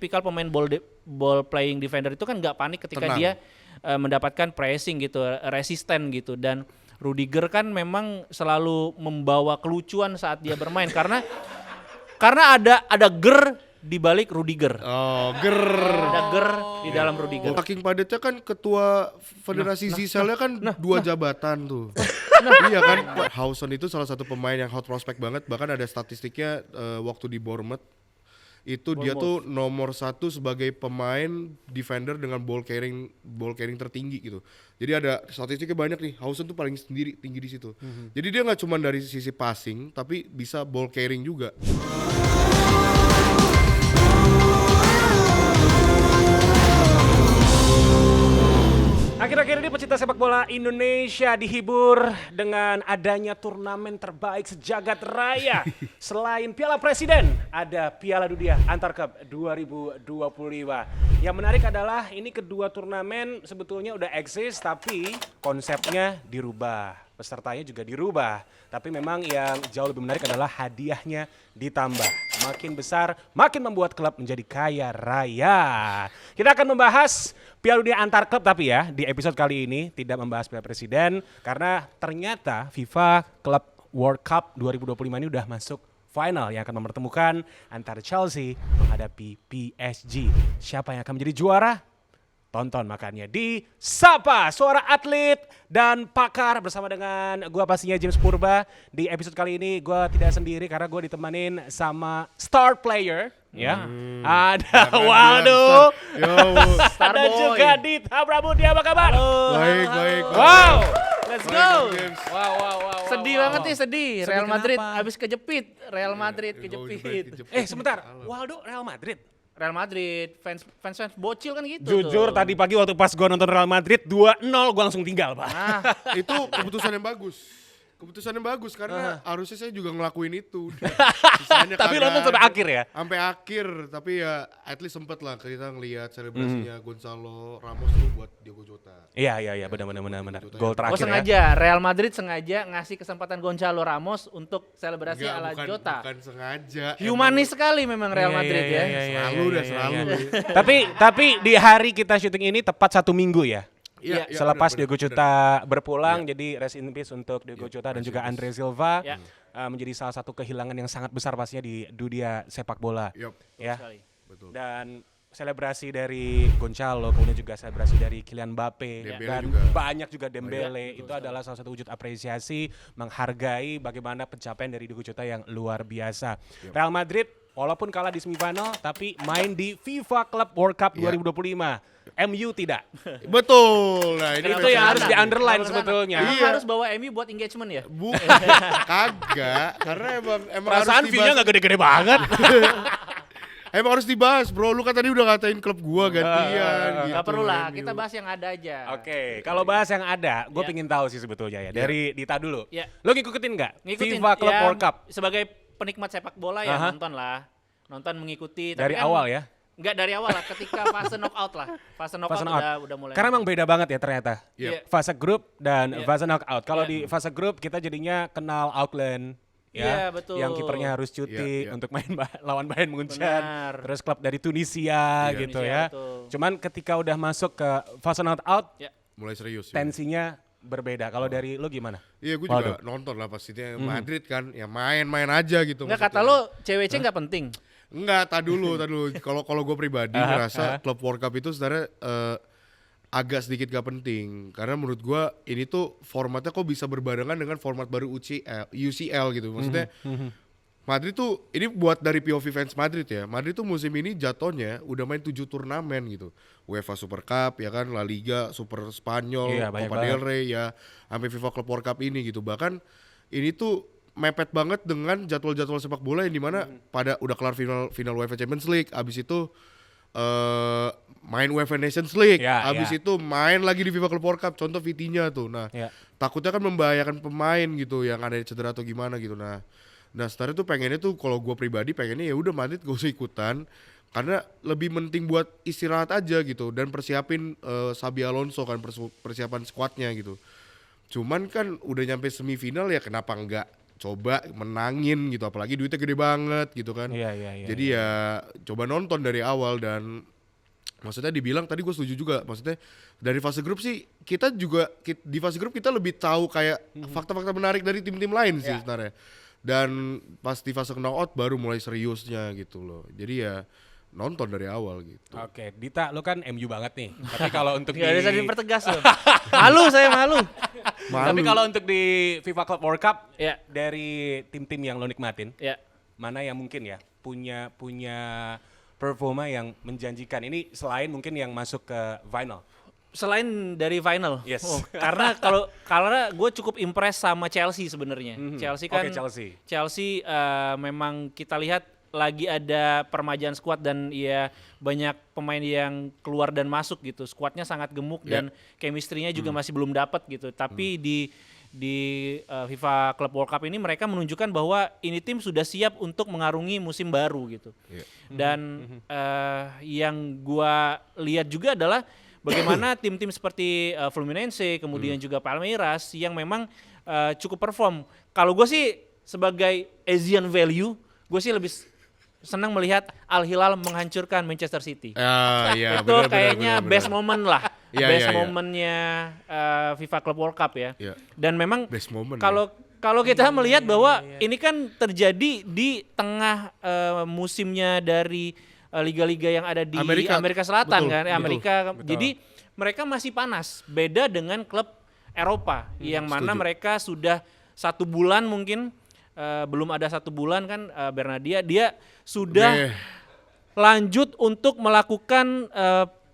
tipikal pemain ball playing defender itu kan nggak panik ketika dia mendapatkan pressing gitu, resisten gitu. Dan Rudiger kan memang selalu membawa kelucuan saat dia bermain karena ada ger di balik Rudiger. Ada ger di dalam Rudiger. Saking padatnya kan ketua Federasi Ziselnya kan dua jabatan tuh. Iya kan, Hawson itu salah satu pemain yang hot prospect banget. Bahkan ada statistiknya waktu di Bournemouth itu dia tuh nomor 1 sebagai pemain defender dengan ball carrying tertinggi gitu. Jadi ada statistiknya banyak nih. Hawson tuh paling tinggi di situ. Jadi dia nggak cuma dari sisi passing tapi bisa ball carrying juga. Akhir-akhir ini pecinta sepak bola Indonesia dihibur dengan adanya turnamen terbaik sejagat raya. Selain Piala Presiden, ada Piala Dunia Antar Klub 2025. Yang menarik adalah ini kedua turnamen sebetulnya udah eksis tapi konsepnya dirubah. Pesertanya juga dirubah. Tapi memang yang jauh lebih menarik adalah hadiahnya ditambah. Makin besar, makin membuat klub menjadi kaya raya. Kita akan membahas Piala Dunia Antar Klub tapi ya di episode kali ini tidak membahas Piala Presiden karena ternyata FIFA Club World Cup 2025 ini udah masuk final yang akan mempertemukan antara Chelsea menghadapi PSG. Siapa yang akan menjadi juara? Tonton makanya di Sapa Suara Atlet dan Pakar bersama dengan gua pastinya James Purba. Di episode kali ini gua tidak sendiri karena gua ditemanin sama star player ya. Ada Waldo. Ada juga Dita Pramudia, apa kabar? Baik. Wow, let's go. Wow. Sedih banget nih, sedih. Real Madrid habis kejepit. Sebentar. Waldo Real Madrid. Real Madrid, fans bocil kan gitu. Jujur tuh. tadi pagi waktu pas gua nonton Real Madrid 2-0 gua langsung tinggal, Pak. Itu keputusan yang bagus karena harusnya saya juga ngelakuin itu. Tapi nonton sampai akhir ya? Sampai akhir, tapi ya at least sempet lah kita ngelihat selebrasinya Gonzalo Ramos tuh buat Diogo Jota. Iya, benar. Gol terakhir sengaja, Real Madrid sengaja ngasih kesempatan Gonzalo Ramos untuk selebrasi ala Jota. Bukan sengaja. Humanis sekali memang Real Madrid ya. Selalu. Tapi di hari kita syuting ini tepat 1 minggu ya? Iya, Selepas bener. Diogo Jota berpulang, jadi rest in peace untuk Diogo Jota dan juga Andre Silva. Menjadi salah satu kehilangan yang sangat besar pastinya di dunia sepak bola. Ya. Betul. Dan selebrasi dari Gonzalo, kemudian juga selebrasi dari Kylian Mbappe dan juga. banyak juga Dembele. Itu adalah salah satu wujud apresiasi menghargai bagaimana pencapaian dari Diogo Jota yang luar biasa. Real Madrid walaupun kalah di semifinal tapi main di FIFA Club World Cup 2025. MU tidak. Betul. Nah, ini Itu yang harus di-underline sebetulnya. Harus bawa MU buat engagement ya? Kagak, karena emang Perasaan harus fee-nya gak gede-gede banget. Emang harus dibahas, bro. Lu kan tadi udah ngatain klub gua gantian gitu. Gak perlu lah, MU. kita bahas yang ada aja. Oke, kalau bahas yang ada, gue pengen tahu sih sebetulnya ya. Dari Dita dulu. Lo ngikutin nggak? Ngikutin FIFA Club ya, World Cup. Sebagai penikmat sepak bola ya nonton lah. Nonton mengikuti. Dari awal ya? Enggak dari awal lah, ketika fase knockout lah. Fase knockout udah mulai. Karena emang beda banget ya ternyata. Fase grup dan fase knockout. Kalau di fase grup kita jadinya kenal Auckland. Ya, betul. Yang kipernya harus cuti untuk main lawan Bayern Munchen. Terus klub dari Tunisia gitu ya. Betul. Cuman ketika udah masuk ke fase knockout, Mulai serius. tensinya berbeda. Kalau dari lo gimana? Iya, gue juga nonton lah pastinya. Madrid kan, ya main-main aja gitu. Enggak, kata lo CWC enggak penting. Enggak, tak dulu. Kalau gue pribadi ngerasa klub World Cup itu sebenarnya agak sedikit gak penting, karena menurut gue ini tuh formatnya kok bisa berbarengan dengan format baru UCL gitu. Maksudnya Madrid tuh ini buat dari POV fans Madrid ya. Madrid tuh musim ini jatuhnya udah main 7 turnamen gitu. UEFA Super Cup ya kan, La Liga, Super Spanyol, Copa del Rey ya, sampai FIFA Club World Cup ini gitu. Bahkan ini tuh mepet banget dengan jadwal-jadwal sepak bola yang dimana pada udah kelar final UEFA Champions League, abis itu main UEFA Nations League, abis itu main lagi di FIFA Club World Cup, contoh Vitinha tuh. Nah, takutnya kan membahayakan pemain gitu yang ada cedera atau gimana gitu. Nah setelah itu pengennya tuh, kalau gue pribadi pengennya ya udah Madrid gak usah ikutan, karena lebih penting buat istirahat aja gitu dan persiapin Xabi Alonso kan, persiapan skuadnya gitu. Cuman kan udah nyampe semifinal ya kenapa enggak coba menangin gitu, apalagi duitnya gede banget gitu kan. Iya. Jadi ya coba nonton dari awal. Dan maksudnya dibilang tadi gue setuju juga, maksudnya dari fase grup sih kita juga di fase grup kita lebih tahu kayak fakta-fakta menarik dari tim-tim lain sih sebenarnya. Dan pas di fase knockout baru mulai seriusnya gitu loh. Jadi ya nonton dari awal gitu. Oke, Dita, lu kan MU banget nih. Tapi kalau untuk Gak bisa dipertegas loh. Saya malu. Tapi kalau untuk di FIFA Club World Cup Ya. dari tim-tim yang lo nikmatin, Ya. mana yang mungkin ya punya performa yang menjanjikan. Ini selain mungkin yang masuk ke final. Selain dari final, Yes. karena gue cukup impress sama Chelsea sebenarnya. Chelsea kan, Oke, Chelsea. Chelsea memang kita lihat lagi ada permajaan skuad dan ya banyak pemain yang keluar dan masuk gitu. Skuadnya sangat gemuk dan chemistry-nya juga masih belum dapat gitu. Tapi di FIFA Club World Cup ini mereka menunjukkan bahwa ini tim sudah siap untuk mengarungi musim baru gitu. Dan yang gua lihat juga adalah bagaimana tim-tim seperti Fluminense, kemudian juga Palmeiras yang memang cukup perform. Kalau gue sih sebagai Asian value, gue sih lebih senang melihat Al Hilal menghancurkan Manchester City. Iya, Itu kayaknya best moment lah, Iya. momennya FIFA Club World Cup ya. Iya. Dan memang Best moment. kalau kita melihat bahwa ini kan terjadi di tengah musimnya dari liga-liga yang ada di Amerika Selatan. Betul, kan, betul, Amerika. Jadi mereka masih panas, beda dengan klub Eropa yang mana mereka sudah 1 bulan mungkin belum ada 1 bulan kan Bernardia dia sudah lanjut untuk melakukan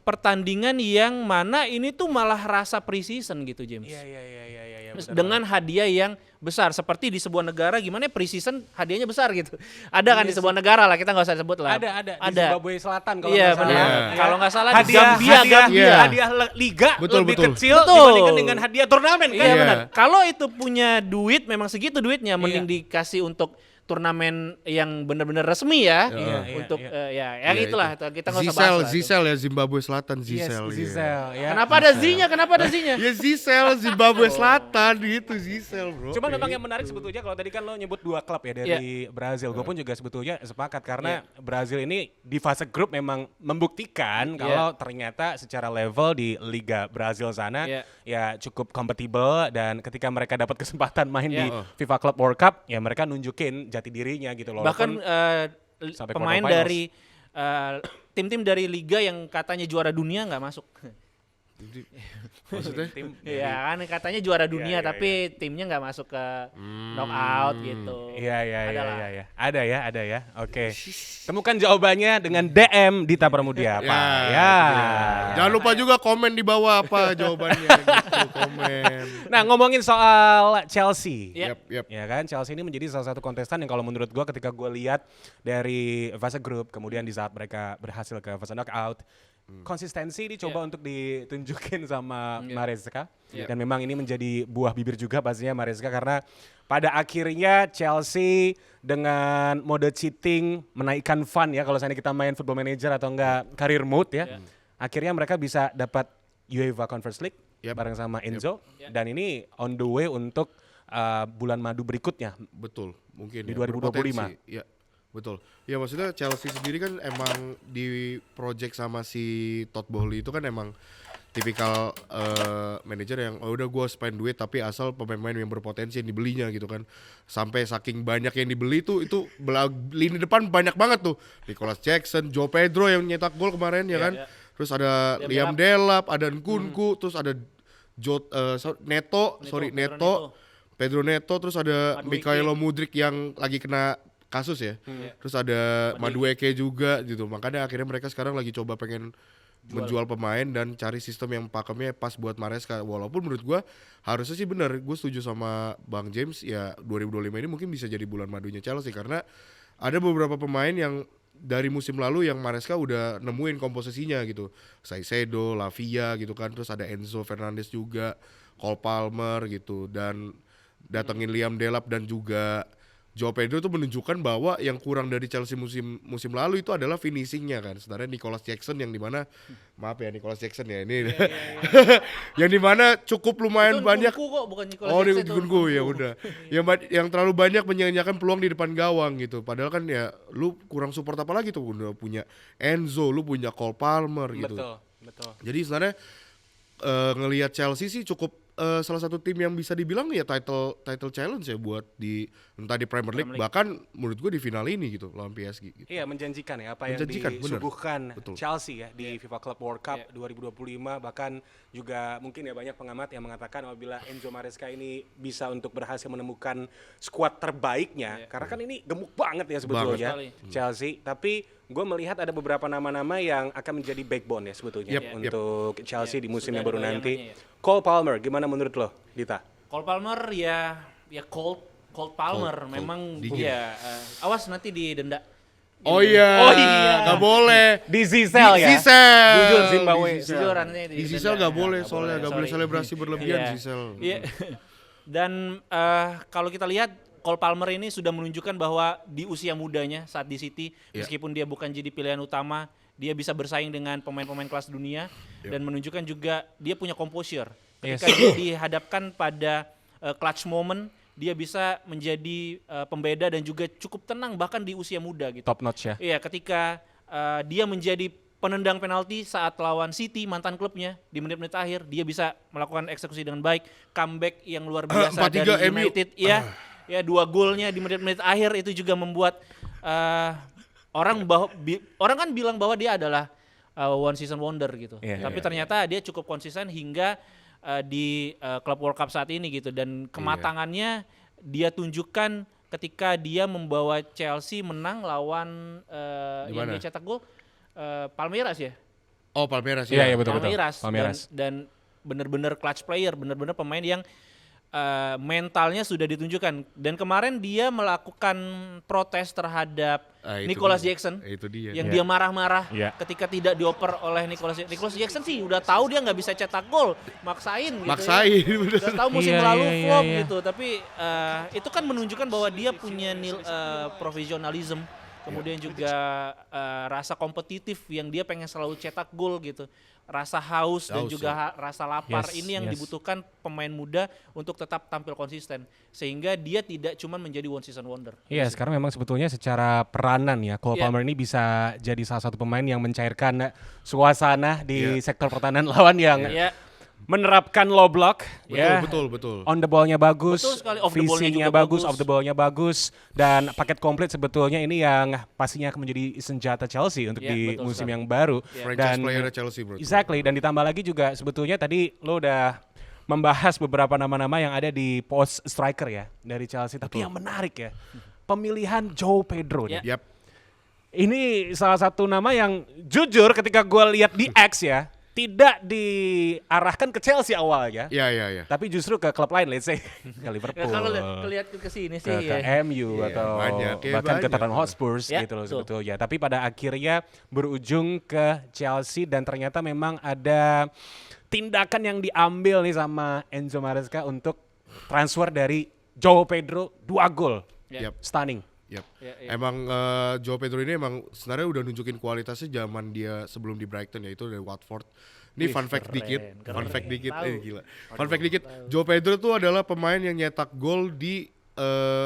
pertandingan yang mana ini tuh malah rasa pre-season gitu James. Iya. Dengan hadiah yang besar seperti di sebuah negara gimana pre-season hadiahnya besar gitu. Ada kan di sebuah negara lah, kita nggak usah sebut lah. Ada. Di Zimbabwe Selatan kalau Iya, nggak salah. benar. Ya. Kalau nggak salah di Hadiah Gambia. hadiah liga Betul, lebih betul. kecil Betul. dibandingkan dengan hadiah turnamen kan. Iya Iya. benar. Kalau itu punya duit memang segitu duitnya mending dikasih untuk turnamen yang benar-benar resmi ya. Iya, Untuk iya. Itulah kita nggak usah bahas lah. Zisel ya, Zimbabwe Selatan Yes, Zisel. Zisel, ya. Kenapa ada Z-nya? Kenapa ada Z-nya? Ya Zisel Zimbabwe Selatan gitu Zisel bro. Cuman memang yang menarik sebetulnya kalau tadi kan lo nyebut 2 klub ya dari Brazil. Gue pun juga sebetulnya sepakat karena Brazil ini di fase grup memang membuktikan kalau ternyata secara level di Liga Brazil sana ya cukup kompatibel dan ketika mereka dapat kesempatan main di FIFA Club World Cup ya mereka nunjukin jati dirinya gitu loh. Bahkan sampai pemain quarter finals. dari tim-tim dari liga yang katanya juara dunia nggak masuk. Maksudnya? Iya kan katanya juara dunia tapi timnya nggak masuk ke knockout gitu. Iya. Ada ya. Oke. Temukan jawabannya dengan DM Dita Pramudia apa. Ya. Jangan lupa juga komen di bawah apa jawabannya gitu, komen. Nah, ngomongin soal Chelsea. Yap. Ya kan, Chelsea ini menjadi salah satu kontestan yang kalau menurut gua ketika gua lihat dari fase grup, kemudian di saat mereka berhasil ke fase knockout, konsistensi dicoba untuk ditunjukin sama Maresca. Dan memang ini menjadi buah bibir juga pastinya Maresca karena pada akhirnya Chelsea dengan mode cheating menaikkan fun ya kalau kita main Football Manager atau enggak career mode ya. Akhirnya mereka bisa dapat UEFA Conference League bareng sama Enzo dan ini on the way untuk bulan madu berikutnya. Betul, mungkin di 2025. Iya. Betul. Ya maksudnya Chelsea sendiri kan emang di project sama si Todd Boehly itu kan emang tipikal manajer yang udah gue spend duit tapi asal pemain-pemain yang berpotensi yang dibelinya gitu kan. Sampai saking banyak yang dibeli tuh itu lini depan banyak banget tuh. Nicholas Jackson, Joe Pedro yang nyetak gol kemarin ya kan. Terus ada Liam Delap, ada Nkunku, terus ada Neto, Pedro Neto, terus ada Mikhailo Mudryk yang lagi kena kasus ya. Terus ada Madueke juga gitu. Makanya akhirnya mereka sekarang lagi coba pengen menjual pemain dan cari sistem yang pakemnya pas buat Maresca. Walaupun menurut gua harusnya sih benar. Gue setuju sama Bang James ya 2025 ini mungkin bisa jadi bulan madunya Chelsea karena ada beberapa pemain yang dari musim lalu yang Maresca udah nemuin komposisinya gitu. Saicedo, Lavia gitu kan. Terus ada Enzo Fernandez juga, Cole Palmer gitu dan datengin Liam Delap dan juga Joao Pedro tuh menunjukkan bahwa yang kurang dari Chelsea musim lalu itu adalah finishingnya kan. Sebenarnya Nicolas Jackson yang dimana maaf ya Nicolas Jackson ya ini yang dimana cukup lumayan Itu banyak. Nkunku kok, bukan Nicolas Oh, Jackson, itu Nkunku ya udah. Yang terlalu banyak menyanyiakan peluang di depan gawang gitu. Padahal kan ya lu kurang support apa lagi tuh, udah punya Enzo, lu punya Cole Palmer gitu. Betul. Jadi sebenarnya ngelihat Chelsea sih cukup salah satu tim yang bisa dibilang ya title challenge ya buat entah di Premier League, bahkan menurut gue di final ini gitu lawan PSG gitu. Iya, menjanjikan ya apa Menjanjikan, yang disuguhkan bener. Chelsea ya di FIFA Club World Cup 2025, bahkan juga mungkin ya banyak pengamat yang mengatakan apabila Enzo Maresca ini bisa untuk berhasil menemukan skuad terbaiknya, karena kan ini gemuk banget ya sebetulnya Chelsea, tapi gue melihat ada beberapa nama-nama yang akan menjadi backbone ya sebetulnya untuk Chelsea di musim yang baru nanti. Cole Palmer, gimana menurut lo, Dita? Cole Palmer ya Cold Palmer memang ya awas nanti didenda. Oh iya, nggak boleh. Di Zizal ya? Zizal. Jujur Zimbabwe. Jujur nanti Di Zizal nggak boleh soalnya nggak boleh selebrasi berlebihan Zizal. Iya. Dan kalau kita lihat Cole Palmer ini sudah menunjukkan bahwa di usia mudanya saat di City, meskipun dia bukan jadi pilihan utama, dia bisa bersaing dengan pemain-pemain kelas dunia dan menunjukkan juga dia punya composure. Ketika dia dihadapkan pada clutch moment, dia bisa menjadi pembeda dan juga cukup tenang bahkan di usia muda gitu. Top notch ya? Iya, ketika dia menjadi penendang penalti saat lawan City, mantan klubnya, di menit-menit akhir, dia bisa melakukan eksekusi dengan baik, comeback yang luar biasa dari United. Ya 2 golnya di menit-menit akhir itu juga membuat orang kan bilang bahwa dia adalah one season wonder gitu. Tapi ternyata dia cukup konsisten hingga di Club World Cup saat ini gitu, dan kematangannya dia tunjukkan ketika dia membawa Chelsea menang lawan yang dia cetak gol Palmeiras ya. Oh, Palmeiras ya. Iya betul. Palmeiras. Dan benar-benar clutch player, benar-benar pemain yang mentalnya sudah ditunjukkan, dan kemarin dia melakukan protes terhadap Nicolas Jackson yang dia marah-marah ketika tidak dioper oleh Nicolas Jackson sih udah tahu dia nggak bisa cetak gol, maksain udah tahu musim lalu flop gitu, tapi itu kan menunjukkan bahwa dia punya profesionalism, kemudian juga rasa kompetitif yang dia pengen selalu cetak gol gitu, rasa haus dan juga rasa lapar. Ini yang dibutuhkan pemain muda untuk tetap tampil konsisten, sehingga dia tidak cuma menjadi one season wonder. Iya, sekarang memang sebetulnya secara peranan ya, Cole Palmer ini bisa jadi salah satu pemain yang mencairkan suasana di sektor pertahanan lawan yang menerapkan low block. Betul. On the ball-nya bagus, betul sekali. Off the ball-nya juga bagus, off the ball-nya bagus, dan paket komplit sebetulnya ini yang pastinya akan menjadi senjata Chelsea untuk di musim yang baru. Franchise player Chelsea bro. Exactly, dan ditambah lagi juga sebetulnya tadi lo udah membahas beberapa nama-nama yang ada di post striker ya dari Chelsea. Tapi yang menarik ya, pemilihan Joao Pedro nih. Ini salah satu nama yang jujur ketika gue lihat di X ya, tidak diarahkan ke Chelsea awalnya. Iya. Tapi justru ke klub lain, let's say ke Liverpool. Kalau lihat ke sini sih ke MU atau bahkan ke Tottenham Hotspur gitu loh sebetulnya. Tapi pada akhirnya berujung ke Chelsea, dan ternyata memang ada tindakan yang diambil nih sama Enzo Maresca untuk transfer dari Joao Pedro 2 gol. Stunning. Emang Joao Pedro ini emang sebenarnya udah nunjukin kualitasnya zaman dia sebelum di Brighton, yaitu dari Watford. Ini fun fact dikit. Fun fact dikit. Joao Pedro tuh adalah pemain yang nyetak gol di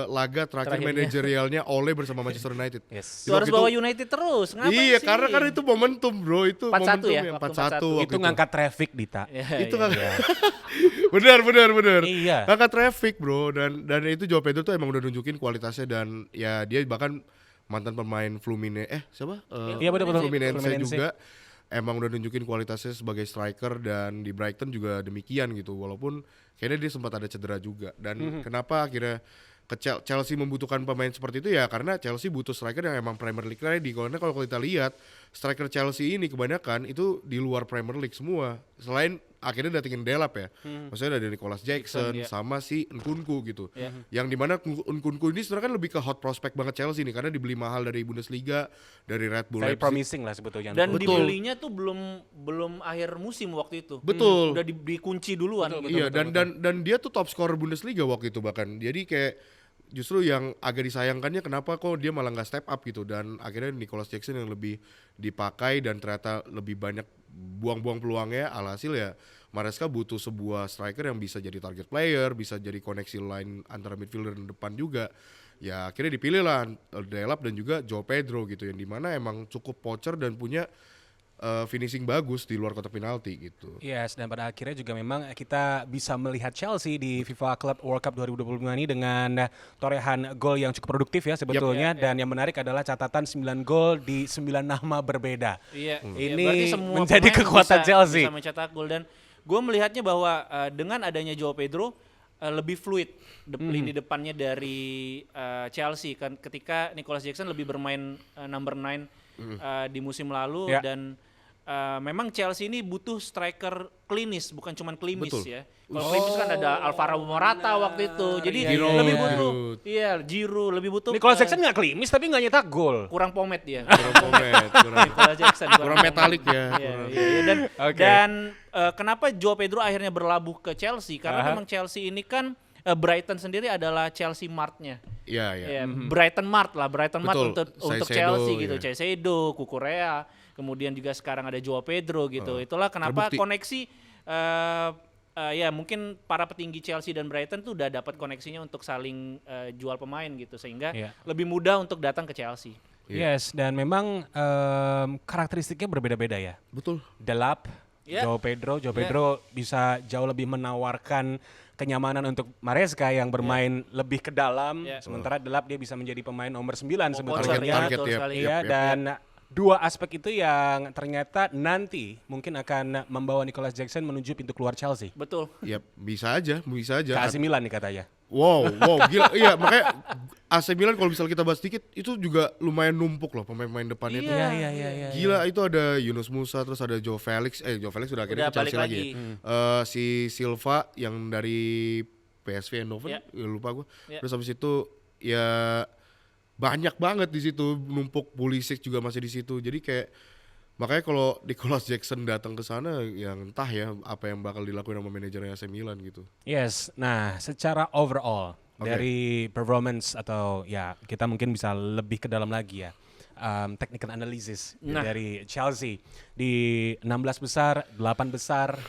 laga terakhir manajerialnya Ole bersama Manchester United. Itu harus bawa United terus. Ngapain iya, sih? karena kan itu momentum bro, itu 4-1 momentum ya, yang waktu 4-1. Itu ngangkat traffic, Dita. Itu kan benar. Iya. Ngangkat traffic bro, dan itu Joao Pedro tuh emang udah nunjukin kualitasnya, dan ya dia bahkan mantan pemain Fluminense Fluminense juga. Emang udah nunjukin kualitasnya sebagai striker, dan di Brighton juga demikian gitu, walaupun kayaknya dia sempat ada cedera juga. Dan kenapa akhirnya Chelsea membutuhkan pemain seperti itu ya, karena Chelsea butuh striker yang emang Premier League ready. Karena kalau kita lihat striker Chelsea ini kebanyakan itu di luar Premier League semua, selain akhirnya datengin Delap ya. Maksudnya ada Nicolas Jackson sama si Nkunku gitu. Yang dimana Nkunku ini sebenarnya kan lebih ke hot prospect banget Chelsea nih, karena dibeli mahal dari Bundesliga, dari Red Bull Very Leipzig. promising lah sebetulnya. Dan dibelinya tuh belum akhir musim waktu itu. Betul. Udah dikunci duluan. Iya, dan dia tuh top scorer Bundesliga waktu itu bahkan. Jadi kayak justru yang agak disayangkannya kenapa kok dia malah nggak step up gitu, dan akhirnya Nicholas Jackson yang lebih dipakai dan ternyata lebih banyak buang-buang peluangnya. Alhasil ya Maresca butuh sebuah striker yang bisa jadi target player, bisa jadi koneksi line antara midfielder dan depan juga. Ya akhirnya dipilih lah Delap dan juga Joao Pedro gitu, yang dimana emang cukup pocher dan punya finishing bagus di luar kotak penalti gitu. Yes, dan pada akhirnya juga memang kita bisa melihat Chelsea di FIFA Club World Cup 2025 ini dengan torehan gol yang cukup produktif ya sebetulnya. Dan yang menarik adalah catatan 9 gol di 9 nama berbeda. Iya, Ini berarti semua menjadi pemain kekuatan Chelsea. bisa mencetak gol, dan gue melihatnya bahwa dengan adanya Joao Pedro lebih fluid lini depannya dari Chelsea kan, ketika Nicholas Jackson lebih bermain number 9 di musim lalu. Dan memang Chelsea ini butuh striker klinis, bukan cuman klimis. Betul. Ya. Kalau klimis kan ada Alvaro Morata waktu itu, jadi Giroud. lebih butuh. Iya, Giroud lebih butuh. Nicholas Jackson nggak klimis tapi nggak nyetak gol. Kurang pomade dia. Kurang pomade, Nicholas Jackson kurang metalik ya. Iya. Dan kenapa Joao Pedro akhirnya berlabuh ke Chelsea? Karena memang Chelsea ini kan Brighton sendiri adalah Chelsea Mart-nya. Iya. Ya, Brighton Mart Betul. untuk Caicedo, Chelsea gitu. ya. Caicedo, Cucurella, kemudian juga sekarang ada Joao Pedro gitu. Itulah kenapa terbukti. koneksi ya mungkin para petinggi Chelsea dan Brighton tuh udah dapat koneksinya untuk saling jual pemain gitu, sehingga lebih mudah untuk datang ke Chelsea. Yes, dan memang karakteristiknya berbeda-beda ya. Betul. Delap, Yeah. Joao Pedro bisa jauh lebih menawarkan kenyamanan untuk Maresca yang bermain lebih ke dalam, sementara Delap dia bisa menjadi pemain nomor 9 sebetulnya. Target, Iya, dan dua aspek itu yang ternyata nanti mungkin akan membawa Nicholas Jackson menuju pintu keluar Chelsea. Betul. Ya bisa aja. Ke AC Milan nih katanya. Wow, gila. Iya, makanya AC Milan kalau misalnya kita bahas dikit, itu juga lumayan numpuk loh pemain-pemain depannya itu. Iya. Gila, itu ada Yunus Musa, terus ada Joao Felix. Joao Felix udah akhirnya ke Chelsea balik lagi. Si Silva yang dari PSV Eindhoven, lupa gue. Terus habis itu ya banyak banget di situ, numpuk. Pulisic juga masih di situ. Jadi kayak makanya kalau Nicholas Jackson datang ke sana, yang entah ya apa yang bakal dilakuin sama manajernya AC Milan gitu. Yes, nah secara overall dari performance atau ya kita mungkin bisa lebih ke dalam lagi ya. Technical analysis dari Chelsea di 16 besar, 8 besar,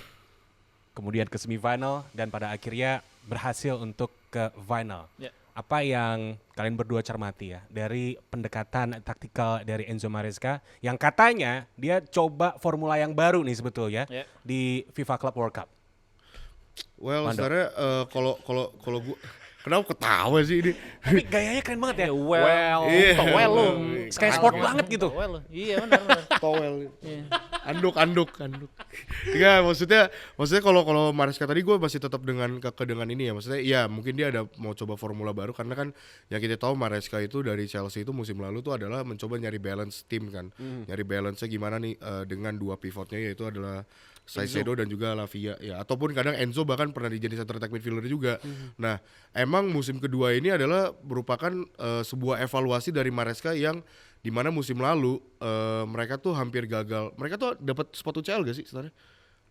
kemudian ke semifinal dan pada akhirnya berhasil untuk ke final. Apa yang kalian berdua cermati ya dari pendekatan taktikal dari Enzo Maresca yang katanya dia coba formula yang baru nih sebetulnya di FIFA Club World Cup? Well, sebenarnya kalau gue kenapa ketawa sih ini? Tapi gayanya keren banget ya. Well lo. Sky Sport banget gitu. Iya benar. Towel. Anduk. Enggak, maksudnya kalau Maresca tadi gue masih tetap dengan ini ya. Maksudnya ya mungkin dia ada mau coba formula baru, karena kan yang kita tahu Maresca itu dari Chelsea itu musim lalu tuh adalah mencoba nyari balance tim kan. Nyari balance-nya gimana nih dengan dua pivotnya, yaitu adalah Caicedo dan juga Lavia ya, ataupun kadang Enzo bahkan pernah jadi center attack midfielder juga. Nah, emang musim kedua ini adalah merupakan sebuah evaluasi dari Maresca yang dimana musim lalu mereka tuh hampir gagal. Mereka tuh dapat spot UCL gak sih sebenarnya?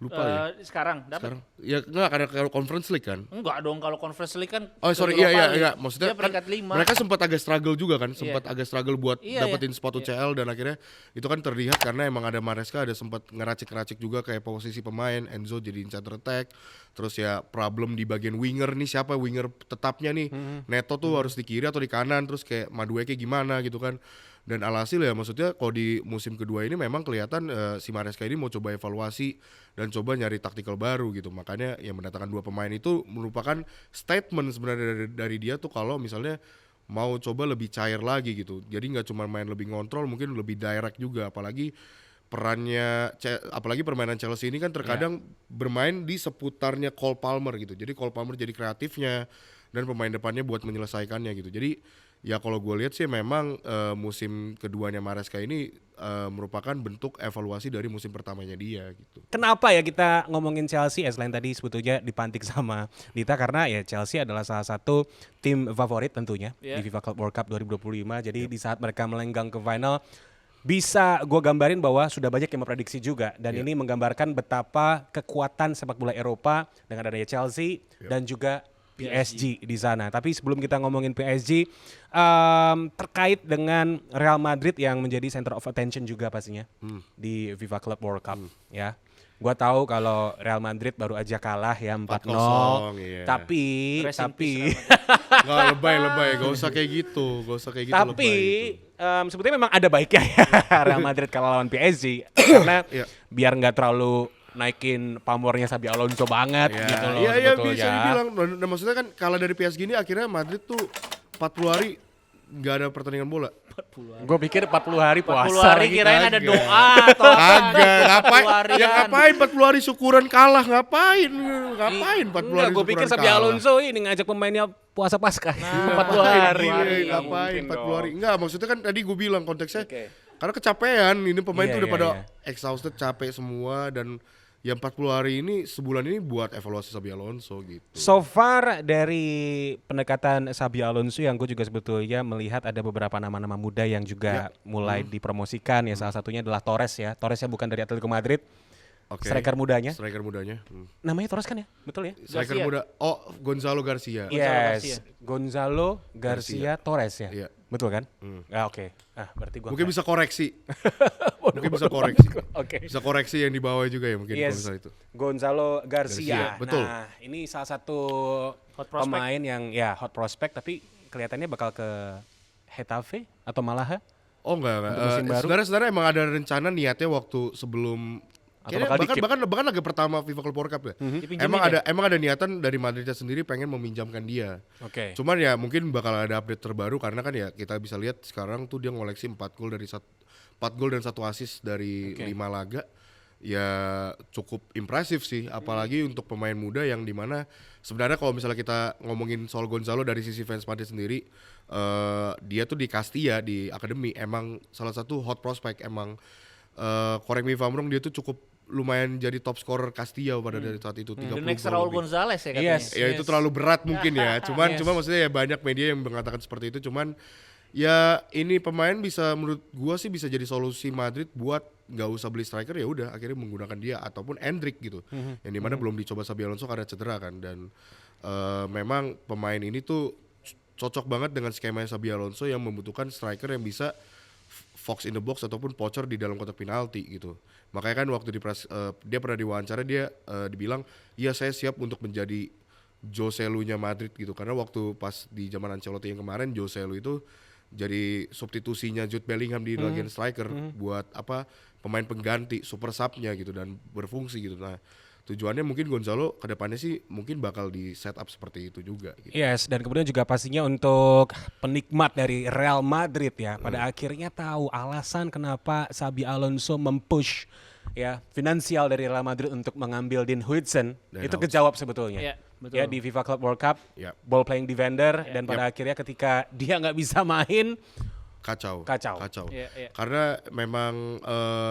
Lupa ya. Sekarang dapat. Ya enggak, karena kalau Conference League kan. Enggak dong, kalau Conference League kan. Oh sorry, iya. Maksudnya dia peringkat kan 5. mereka sempat agak struggle juga kan, agak struggle buat dapetin spot UCL dan akhirnya itu kan terlihat karena emang ada Maresca ada sempat ngeracik juga kayak posisi pemain, Enzo jadi center attack, terus ya problem di bagian winger nih, siapa winger tetapnya nih, Neto tuh harus di kiri atau di kanan, terus kayak Madueke gimana gitu kan. Dan alhasil ya maksudnya kalau di musim kedua ini memang kelihatan si Maresca ini mau coba evaluasi dan coba nyari taktikal baru gitu. Makanya yang mendatangkan dua pemain itu merupakan statement sebenarnya dari dia tuh kalau misalnya mau coba lebih cair lagi gitu. Jadi nggak cuma main lebih ngontrol, mungkin lebih direct juga. Apalagi permainan Chelsea ini kan terkadang bermain di seputarnya Cole Palmer gitu. Jadi Cole Palmer jadi kreatifnya dan pemain depannya buat menyelesaikannya gitu. Jadi ya kalau gue lihat sih memang musim keduanya Maresca ini merupakan bentuk evaluasi dari musim pertamanya dia gitu. Kenapa ya kita ngomongin Chelsea selain tadi sebetulnya dipantik sama Dita, karena ya Chelsea adalah salah satu tim favorit tentunya di FIFA Club World Cup 2025. Jadi di saat mereka melenggang ke final, bisa gue gambarin bahwa sudah banyak yang memprediksi juga, dan ini menggambarkan betapa kekuatan sepak bola Eropa dengan adanya Chelsea dan juga PSG di sana. Tapi sebelum kita ngomongin PSG, terkait dengan Real Madrid yang menjadi center of attention juga pastinya di FIFA Club World Cup ya. Gua tahu kalau Real Madrid baru aja kalah ya 4-0. Iya. Tapi Nggak lebay, gak usah kayak gitu, tapi lebay itu. sebetulnya memang ada baiknya ya Real Madrid kalau lawan PSG karena biar nggak terlalu naikin pamornya Xabi Alonso banget gitu loh Iya sebetulnya. bisa dibilang. Dan maksudnya kan kalah dari PSG ini akhirnya Madrid tuh 40 hari nggak ada pertandingan bola. Gue pikir 40 hari 40 puasa hari lagi. kirain ada doa atau apa. Kagak, ngapain? 40 harian. Ya ngapain 40 hari syukuran kalah? Ngapain 40 hari Gue pikir syukuran Xabi kalah? Alonso ini ngajak pemainnya puasa Paskah 40 hari. Iya, ngapain 40 hari? Enggak, maksudnya kan tadi gue bilang konteksnya karena kecapean, ini pemain Iya, tuh udah iya, pada iya. exhausted, capek semua dan yang 40 hari ini sebulan ini buat evaluasi Xabi Alonso gitu. So far dari pendekatan Xabi Alonso yang gue juga sebetulnya melihat ada beberapa nama-nama muda yang juga mulai dipromosikan ya, salah satunya adalah Torres ya. Torresnya bukan dari Atletico Madrid. Oke. Striker mudanya. Striker mudanya. Namanya Torres kan ya? Betul ya? Striker Garcia. muda. Oh, Gonzalo Garcia. Yes, Gonzalo Garcia Torres ya. Iya. Betul kan? Ah, oke. Berarti gua Mungkin nggak- bisa koreksi. Waduh, Mungkin bisa waduh, koreksi. Oke. Bisa koreksi yang di bawah juga ya mungkin kalau Yes, misalnya itu. Gonzalo Garcia. Garcia, betul. Nah, ini salah satu Hot prospect. pemain yang ya hot prospect tapi kelihatannya bakal ke Getafe atau Malaha. Oh enggak. Untuk musim baru? Sebenarnya emang ada rencana niatnya waktu sebelum Atau kayaknya bakal dikip? bahkan laga pertama FIFA Club World Cup ya. Dipinjemin Emang ada niatan dari Madridnya sendiri pengen meminjamkan dia. Oke. Cuman ya mungkin bakal ada update terbaru karena kan ya kita bisa lihat sekarang tuh dia ngoleksi 4 gol dan 1 assist dari Oke. 5 laga. Ya cukup impresif sih, apalagi untuk pemain muda yang dimana sebenarnya kalau misalnya kita ngomongin soal Gonzalo dari sisi fans Madrid sendiri, dia tuh di Castilla di akademi emang salah satu hot prospect emang. Correct me if I'm wrong, dia tuh cukup lumayan jadi top scorer Castilla pada dari saat itu 30 The next gol Raul lebih. Gonzalez ya katanya. Yes. Ya itu terlalu berat mungkin ya. Cuman Yes. maksudnya ya banyak media yang mengatakan seperti itu. Cuman ya ini pemain bisa menurut gua sih bisa jadi solusi Madrid buat nggak usah beli striker, ya udah akhirnya menggunakan dia ataupun Endrick gitu. Yang dimana belum dicoba Xabi Alonso karena cedera kan, dan memang pemain ini tuh cocok banget dengan skema Xabi Alonso yang membutuhkan striker yang bisa fox in the box ataupun pocher di dalam kotak penalti gitu. Makanya kan waktu dia pernah diwawancara dia dibilang, "Iya saya siap untuk menjadi Jose Lu-nya Madrid" gitu. Karena waktu pas di zaman Ancelotti yang kemarin, Jose Lu itu jadi substitusinya Jude Bellingham di bagian striker buat pemain pengganti, super sub-nya gitu dan berfungsi gitu. Nah, tujuannya mungkin Gonzalo kedepannya sih mungkin bakal di setup seperti itu juga gitu. Yes, dan kemudian juga pastinya untuk penikmat dari Real Madrid ya, pada akhirnya tahu alasan kenapa Xabi Alonso mempush ya finansial dari Real Madrid untuk mengambil Dean Huijsen, Dan itu House. kejawab sebetulnya. Iya, betul. Ya di FIFA Club World Cup, Iya. ball playing defender, dan pada akhirnya ketika dia nggak bisa main, Kacau. Iya, iya. Karena memang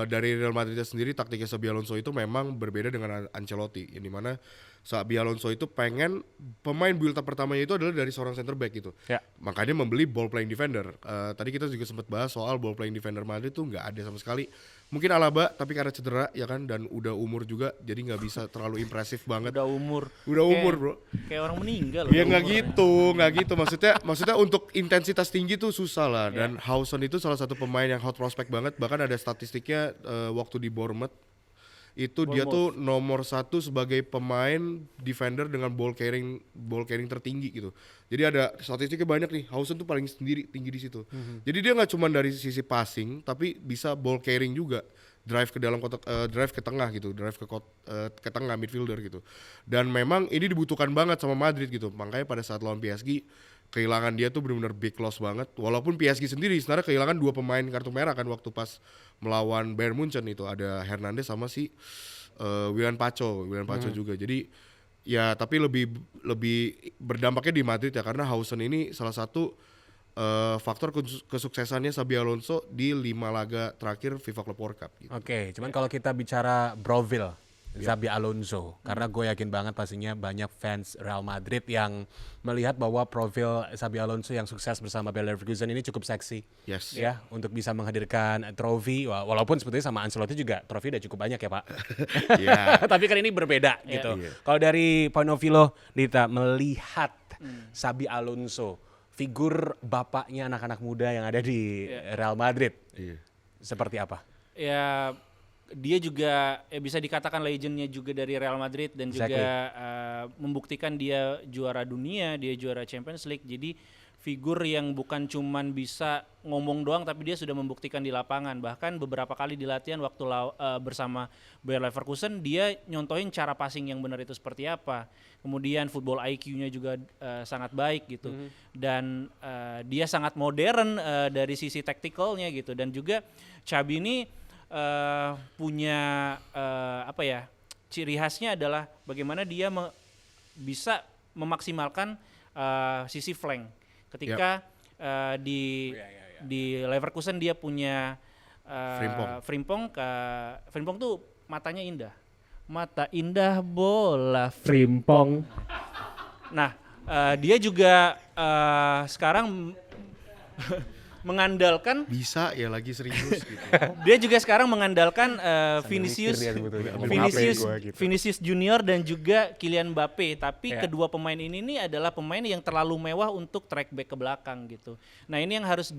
dari Real Madrid sendiri taktiknya Xabi Alonso itu memang berbeda dengan Ancelotti, yang dimana Xabi Alonso itu pengen pemain build up pertamanya itu adalah dari seorang center back gitu. Ya. Makanya membeli ball playing defender. Tadi kita juga sempat bahas soal ball playing defender Madrid tuh nggak ada sama sekali. Mungkin Alaba tapi karena cedera ya kan, dan udah umur juga jadi nggak bisa terlalu impresif banget. Udah umur. Udah umur, bro. Kayak orang meninggal. Ya udah nggak umur. gitu. Maksudnya untuk intensitas tinggi tuh susah lah. Dan Hausen itu salah satu pemain yang hot prospect banget. Bahkan ada statistiknya waktu di Bournemouth itu dia tuh nomor 1 sebagai pemain defender dengan ball carrying tertinggi gitu. Jadi ada statistiknya banyak nih. Hausen tuh paling tinggi di situ. Jadi dia nggak cuma dari sisi passing, tapi bisa ball carrying juga. Drive ke dalam kotak, drive ke tengah gitu, drive ke tengah midfielder gitu. Dan memang ini dibutuhkan banget sama Madrid gitu. Makanya pada saat lawan PSG kehilangan dia tuh benar-benar big loss banget. Walaupun PSG sendiri sebenarnya kehilangan 2 pemain kartu merah kan waktu pas melawan Bayern Munchen itu, ada Hernandez sama si Willian Pacho juga. Jadi ya tapi lebih berdampaknya di Madrid ya, karena Hausen ini salah satu faktor kesuksesannya Xabi Alonso di 5 laga terakhir FIFA Club World Cup gitu. Oke, cuman kalau kita bicara Broville, Xabi Alonso. Karena gue yakin banget pastinya banyak fans Real Madrid yang melihat bahwa profil Xabi Alonso yang sukses bersama Bayer Leverkusen ini cukup seksi. Yes. Ya, untuk bisa menghadirkan trofi, walaupun sebetulnya sama Ancelotti juga trofi udah cukup banyak ya Pak. Iya. Tapi kan ini berbeda gitu. Iya. Kalau dari point of view lo, Dita, melihat Xabi Alonso, figur bapaknya anak-anak muda yang ada di Real Madrid, seperti apa? Ya dia juga bisa dikatakan legendnya juga dari Real Madrid dan juga membuktikan dia juara dunia, dia juara Champions League. Jadi figur yang bukan cuman bisa ngomong doang tapi dia sudah membuktikan di lapangan. Bahkan beberapa kali di latihan waktu bersama Bayer Leverkusen dia nyontohin cara passing yang benar itu seperti apa. Kemudian football IQ-nya juga sangat baik gitu. Dan dia sangat modern dari sisi tactical-nya gitu. Dan juga Xabi ini punya ciri khasnya adalah bagaimana dia bisa memaksimalkan sisi flank ketika di Leverkusen dia punya Frimpong tuh matanya indah, mata indah bola Frimpong. Nah dia juga sekarang mengandalkan Bisa ya lagi serius gitu. dia juga sekarang mengandalkan Vinicius Junior dan juga Kylian Mbappe. Tapi kedua pemain ini adalah pemain yang terlalu mewah untuk track back ke belakang gitu. Nah ini yang harus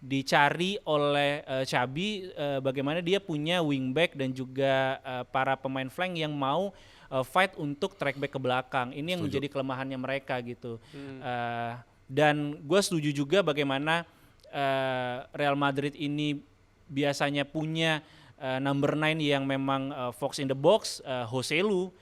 dicari oleh Xabi, bagaimana dia punya wingback dan juga para pemain flank yang mau fight untuk track back ke belakang. Ini yang menjadi kelemahannya mereka gitu. Dan gue setuju juga bagaimana Real Madrid ini biasanya punya number 9 yang memang fox in the box, Joselu,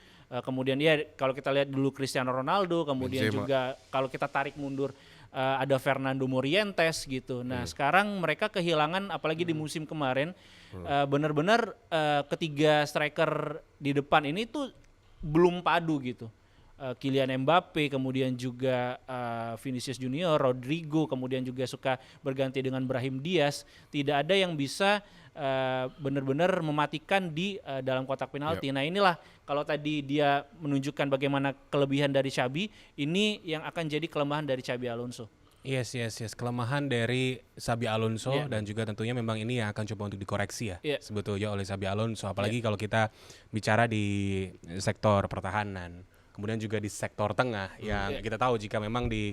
kemudian kalau kita lihat dulu Cristiano Ronaldo, kemudian Benzema. juga kalau kita tarik mundur ada Fernando Morientes gitu. Nah sekarang mereka kehilangan, apalagi di musim kemarin, benar-benar ketiga striker di depan ini tuh belum padu gitu. Kylian Mbappe, kemudian juga Vinicius Junior, Rodrigo, kemudian juga suka berganti dengan Brahim Diaz. Tidak ada yang bisa benar-benar mematikan di dalam kotak penalti. Nah inilah kalau tadi dia menunjukkan bagaimana kelebihan dari Xabi, ini yang akan jadi kelemahan dari Xabi Alonso. Yes. Kelemahan dari Xabi Alonso dan juga tentunya memang ini yang akan coba untuk dikoreksi ya sebetulnya oleh Xabi Alonso. Apalagi kalau kita bicara di sektor pertahanan. Kemudian juga di sektor tengah yang kita tahu jika memang di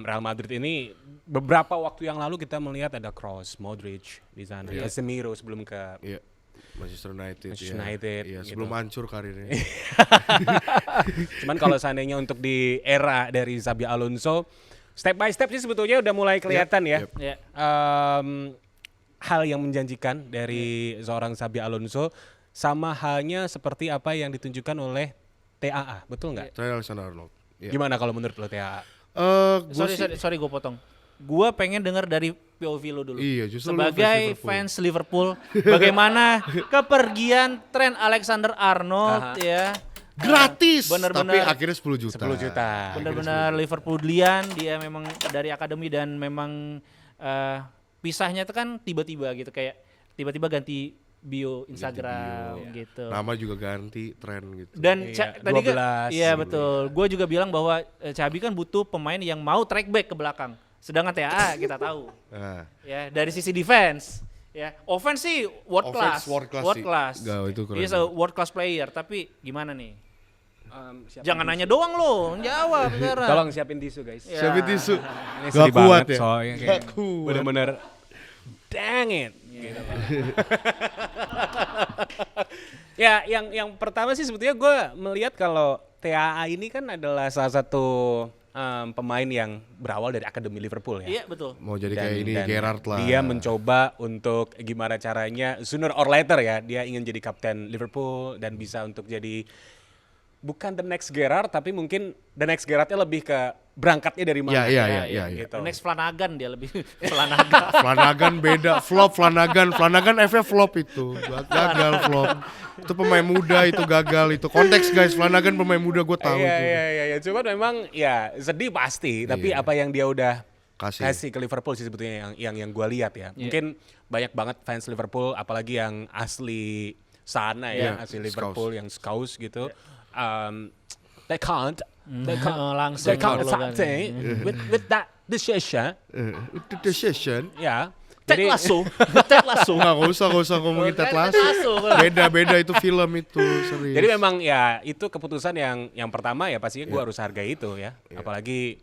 Real Madrid ini beberapa waktu yang lalu kita melihat ada Kroos, Modric di sana, Casemiro sebelum ke Manchester United. United, sebelum hancur karirnya. Cuman kalau seandainya untuk di era dari Xabi Alonso, step by step sih sebetulnya udah mulai kelihatan hal yang menjanjikan dari seorang Xabi Alonso, sama halnya seperti apa yang ditunjukkan oleh TAA, betul nggak? Trent Alexander-Arnold. Gimana kalau menurut lo TAA? Sorry gue potong. Gue pengen dengar dari POV lo dulu. Iya, justru sebagai fans Liverpool, bagaimana kepergian Trent Alexander-Arnold ya? Gratis, Bener-bener, tapi akhirnya 10 juta. 10 juta. Benar-benar Liverpoolian, dia memang dari akademi dan memang pisahnya itu kan tiba-tiba gitu, kayak tiba-tiba ganti bio Instagram gitu. Nama juga ganti, tren gitu. Dan tadi 12. Iya betul. Gue juga bilang bahwa Xabi kan butuh pemain yang mau track back ke belakang. Sedangkan TAA kita tahu. Ya, dari sisi defense, ya. Offense sih world class. Gak, itu keren. He's a world class player, tapi gimana nih? Jangan nanya doang lo, jawab sekarang. Tolong siapin tisu guys. Ya. Siapin tisu. Ini Gak sedih kuat banget, ya? soalnya Gak kuat. bener-bener dang it. Gitu. Ya, yang pertama sih sebetulnya gue melihat kalau TAA ini kan adalah salah satu pemain yang berawal dari akademi Liverpool ya. Iya betul. Mau jadi kayak ini Gerrard lah. Dia mencoba untuk gimana caranya sooner or later ya, dia ingin jadi kapten Liverpool dan bisa untuk jadi bukan the next Gerrard, tapi mungkin the next Gerrardnya lebih ke berangkatnya dari mana. Iya. Gitu. The next Flanagan dia lebih Flanagan. Flanagan beda, Flanagan F-nya flop itu. Gagal flop. Itu pemain muda itu gagal itu. Konteks guys, Flanagan pemain muda gue tahu itu. Iya. Cuman memang ya sedih pasti, tapi apa yang dia udah kasih ke Liverpool sih sebetulnya yang gue lihat ya. Mungkin banyak banget fans Liverpool apalagi yang asli sana ya, asli Liverpool yang Scouse gitu. They can't langsung something with that decision. Ya. Ted Lasso. Nggak usah ngomongin Ted Lasso. Beda itu film itu, serius. Jadi memang ya itu keputusan yang pertama ya pastinya gue harus hargai itu ya. Apalagi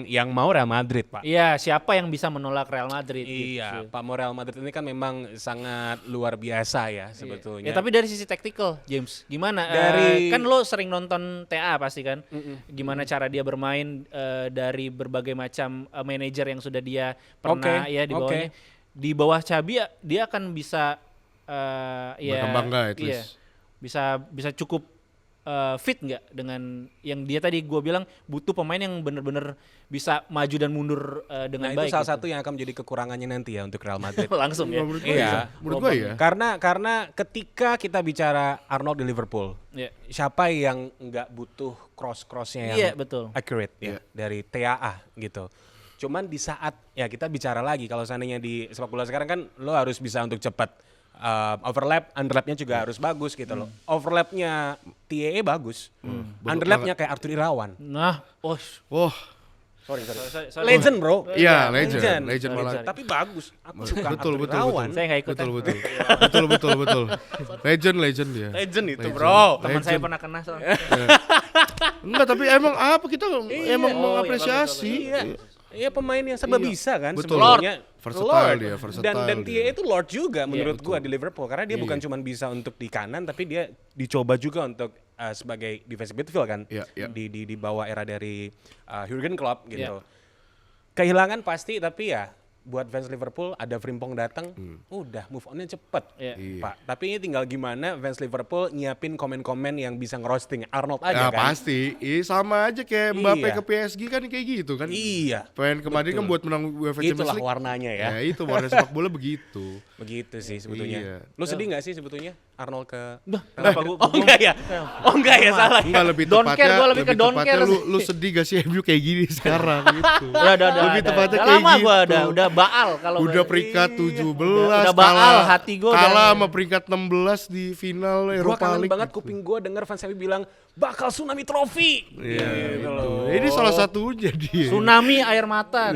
yang mau Real Madrid, Pak. Iya, siapa yang bisa menolak Real Madrid? Iya, gitu. Pak mau Real Madrid ini kan memang sangat luar biasa ya sebetulnya. Ya tapi dari sisi taktikal, James, gimana? Kan lo sering nonton TA pasti kan? Gimana cara dia bermain dari berbagai macam manajer yang sudah dia pernah ya di bawahnya. Di bawah Xabi dia akan bisa berkembang nggak at least? Bisa cukup fit nggak dengan yang dia tadi gue bilang butuh pemain yang benar-benar bisa maju dan mundur dengan baik. Itu salah gitu. satu yang akan menjadi kekurangannya nanti ya untuk Real Madrid. Langsung ya. Menurut gue ya. Karena ketika kita bicara Arnold di Liverpool, siapa yang nggak butuh crossnya yang betul. accurate ya dari TAA gitu. Cuman di saat ya kita bicara lagi kalau seandainya di sepak bola sekarang kan lo harus bisa untuk cepat overlap, underlapnya juga harus bagus gitu loh. Overlapnya TAA bagus, underlapnya kayak Arthur Irawan. Nah, sorry. Legend bro. Iya, legend malah. Tapi bagus. Aku suka Betul. Arthur Irawan. Saya nggak ikut. Betul. Legend dia. Legend itu bro. Teman saya pernah kena soalnya. Enggak, tapi emang apa kita emang mengapresiasi. Iya pemain yang serba bisa kan betul. sebetulnya. Versatile Lord. dia, versatile Dan dia. TAA itu Lord juga menurut gua di Liverpool karena dia bukan cuma bisa untuk di kanan tapi dia dicoba juga untuk sebagai defensive midfield kan di bawah era dari Jurgen Klopp gitu. Kehilangan pasti tapi ya buat fans Liverpool ada Frimpong datang, udah move on-nya cepet, Pak. Tapi ini tinggal gimana fans Liverpool nyiapin komen-komen yang bisa ngerosting Arnold aja kan. Pasti, sama aja kayak Mbappe ke PSG kan kayak gitu kan. Iya. Pengen kemarin kan buat menang UEFA Champions Itulah League. warnanya ya. Ya itu warna sepak bola begitu. Begitu sih sebetulnya. Iya. Lu sedih gak sih sebetulnya Arnold ke... Kenapa gua enggak ya? Oh enggak ya, salah. Enggak, lebih Don't tepatnya, care, gua lebih ke don't care. Lu sedih gak sih MU kayak gini sekarang gitu. Lebih tepatnya udah kayak lama gitu. Gua udah baal kalau udah peringkat 17 udah baal hati gua kalah sama peringkat 16 di final Gua Eropa kangen League. banget kuping gua denger fans MU bilang bakal tsunami trofi. Iya, gitu. Ini salah satunya dia. Tsunami air mata.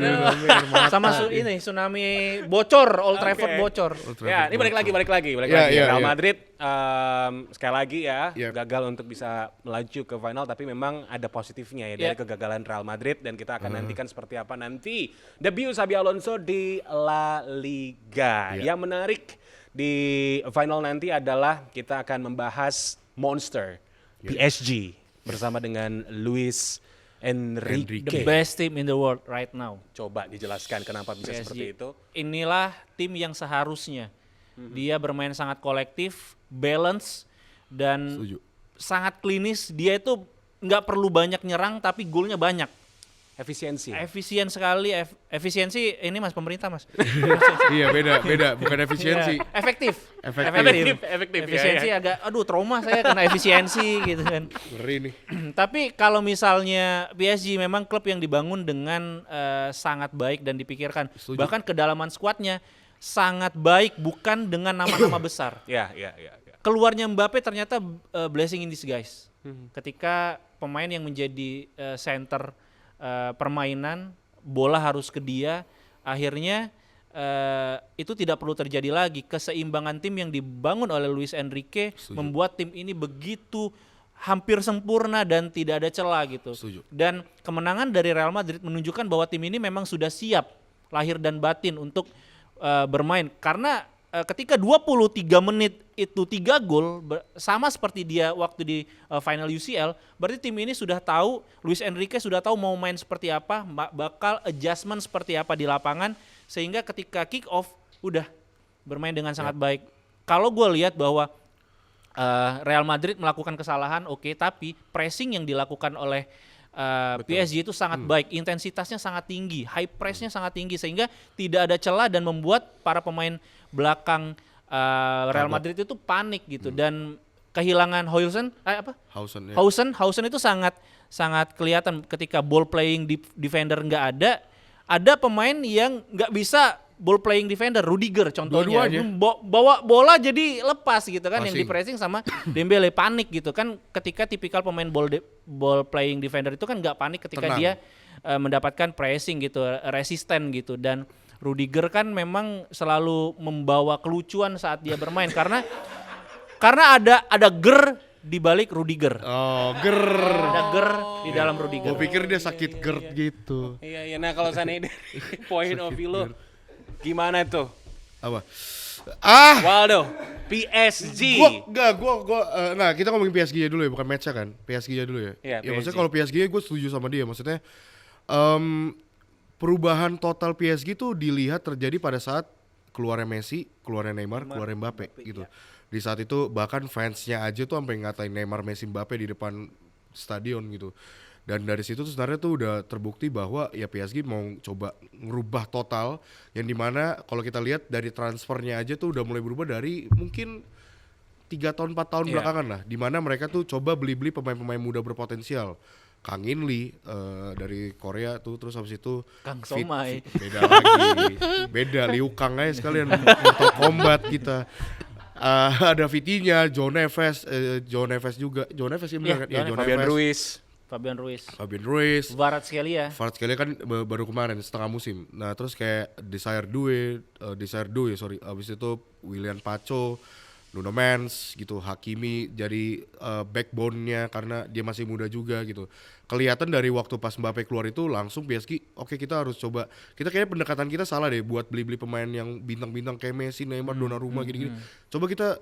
Sama tsunami bocor, Old Trafford bocor. Ya, ini balik lagi. Real Madrid sekali lagi ya gagal untuk bisa melaju ke final tapi memang ada positifnya ya dari kegagalan Real Madrid dan kita akan nantikan seperti apa nanti debut Xabi Alonso di La Liga. Yang menarik di final nanti adalah kita akan membahas Monster PSG bersama dengan Luis Enrique. The best team in the world right now. Coba dijelaskan kenapa bisa PSG. seperti itu. Inilah tim yang seharusnya dia bermain sangat kolektif, balance dan sangat klinis. Dia itu nggak perlu banyak nyerang tapi golnya banyak. Efisiensi. Efisien sekali, efisiensi ini mas pemerintah mas. Iya beda, bukan efisiensi. Efektif. Efisiensi agak, trauma saya karena efisiensi gitu kan. Ngeri nih. Tapi kalau misalnya PSG memang klub yang dibangun dengan sangat baik dan dipikirkan. Bahkan kedalaman skuadnya sangat baik, bukan dengan nama-nama besar. Ya. Keluarnya Mbappe ternyata blessing in disguise. Ketika pemain yang menjadi center permainan, bola harus ke dia, akhirnya itu tidak perlu terjadi lagi. Keseimbangan tim yang dibangun oleh Luis Enrique membuat tim ini begitu hampir sempurna dan tidak ada celah gitu. Dan kemenangan dari Real Madrid menunjukkan bahwa tim ini memang sudah siap lahir dan batin untuk bermain. Karena ketika 23 menit itu 3 gol sama seperti dia waktu di final UCL, berarti tim ini sudah tahu, Luis Enrique sudah tahu mau main seperti apa, bakal adjustment seperti apa di lapangan, sehingga ketika kick off udah bermain dengan sangat baik. Kalau gue lihat bahwa Real Madrid melakukan kesalahan, tapi pressing yang dilakukan oleh PSG itu sangat baik, intensitasnya sangat tinggi, high pressnya sangat tinggi sehingga tidak ada celah dan membuat para pemain belakang Real Madrid itu panik gitu dan kehilangan Hausen itu sangat kelihatan ketika ball playing defender nggak ada pemain yang nggak bisa ball playing defender, Rudiger contohnya. Dua-duanya. Bawa bola jadi lepas gitu kan, yang Passing. di pressing sama Dembele panik gitu kan, ketika tipikal pemain ball playing defender itu kan nggak panik ketika Tenang. dia mendapatkan pressing gitu, resisten gitu, dan Rudiger kan memang selalu membawa kelucuan saat dia bermain karena ada ger di balik Rudiger. Oh, ger. Ada ger di dalam Rudiger. Gue pikir dia sakit GERD gitu. Iya, nah kalau sana dari point of view lo, gimana tuh? Apa? Waldo, PSG. Nah kita ngomongin PSG-nya dulu ya, bukan match-nya kan? PSG-nya dulu ya. Iya, Ya maksudnya PSG. kalau PSG gue setuju sama dia, maksudnya perubahan total PSG tuh dilihat terjadi pada saat keluarnya Messi, keluarnya Neymar, keluarnya Mbappe gitu. Di saat itu bahkan fansnya aja tuh sampai ngatain Neymar, Messi, Mbappe di depan stadion gitu. Dan dari situ tuh sebenarnya tuh udah terbukti bahwa ya PSG mau coba ngerubah total, yang dimana kalau kita lihat dari transfernya aja tuh udah mulai berubah dari mungkin 3 tahun 4 tahun belakangan lah, dimana mereka tuh coba beli-beli pemain-pemain muda berpotensial. Kang In Lee dari Korea tuh, terus habis itu Kang Somai. beda lagi, beda Liu Kang aja sekalian Mortal Kombat kita. Ada Vitinha, João Neves juga, João Neves ya benar kan? Iya, João Fabian Neves. Ruiz. Fabian Ruiz, Kvaratskhelia Kvaratskhelia kan baru kemarin setengah musim. Nah terus kayak Desire Doué, abis itu Willian Pacho, Nuno Mendes gitu, Hakimi jadi backbone-nya karena dia masih muda juga gitu. Kelihatan dari waktu pas Mbappe keluar itu langsung PSG, oke kita harus coba, kita kayaknya pendekatan kita salah deh buat beli-beli pemain yang bintang-bintang kayak Messi, Neymar, Donnarumma gini-gini. Coba kita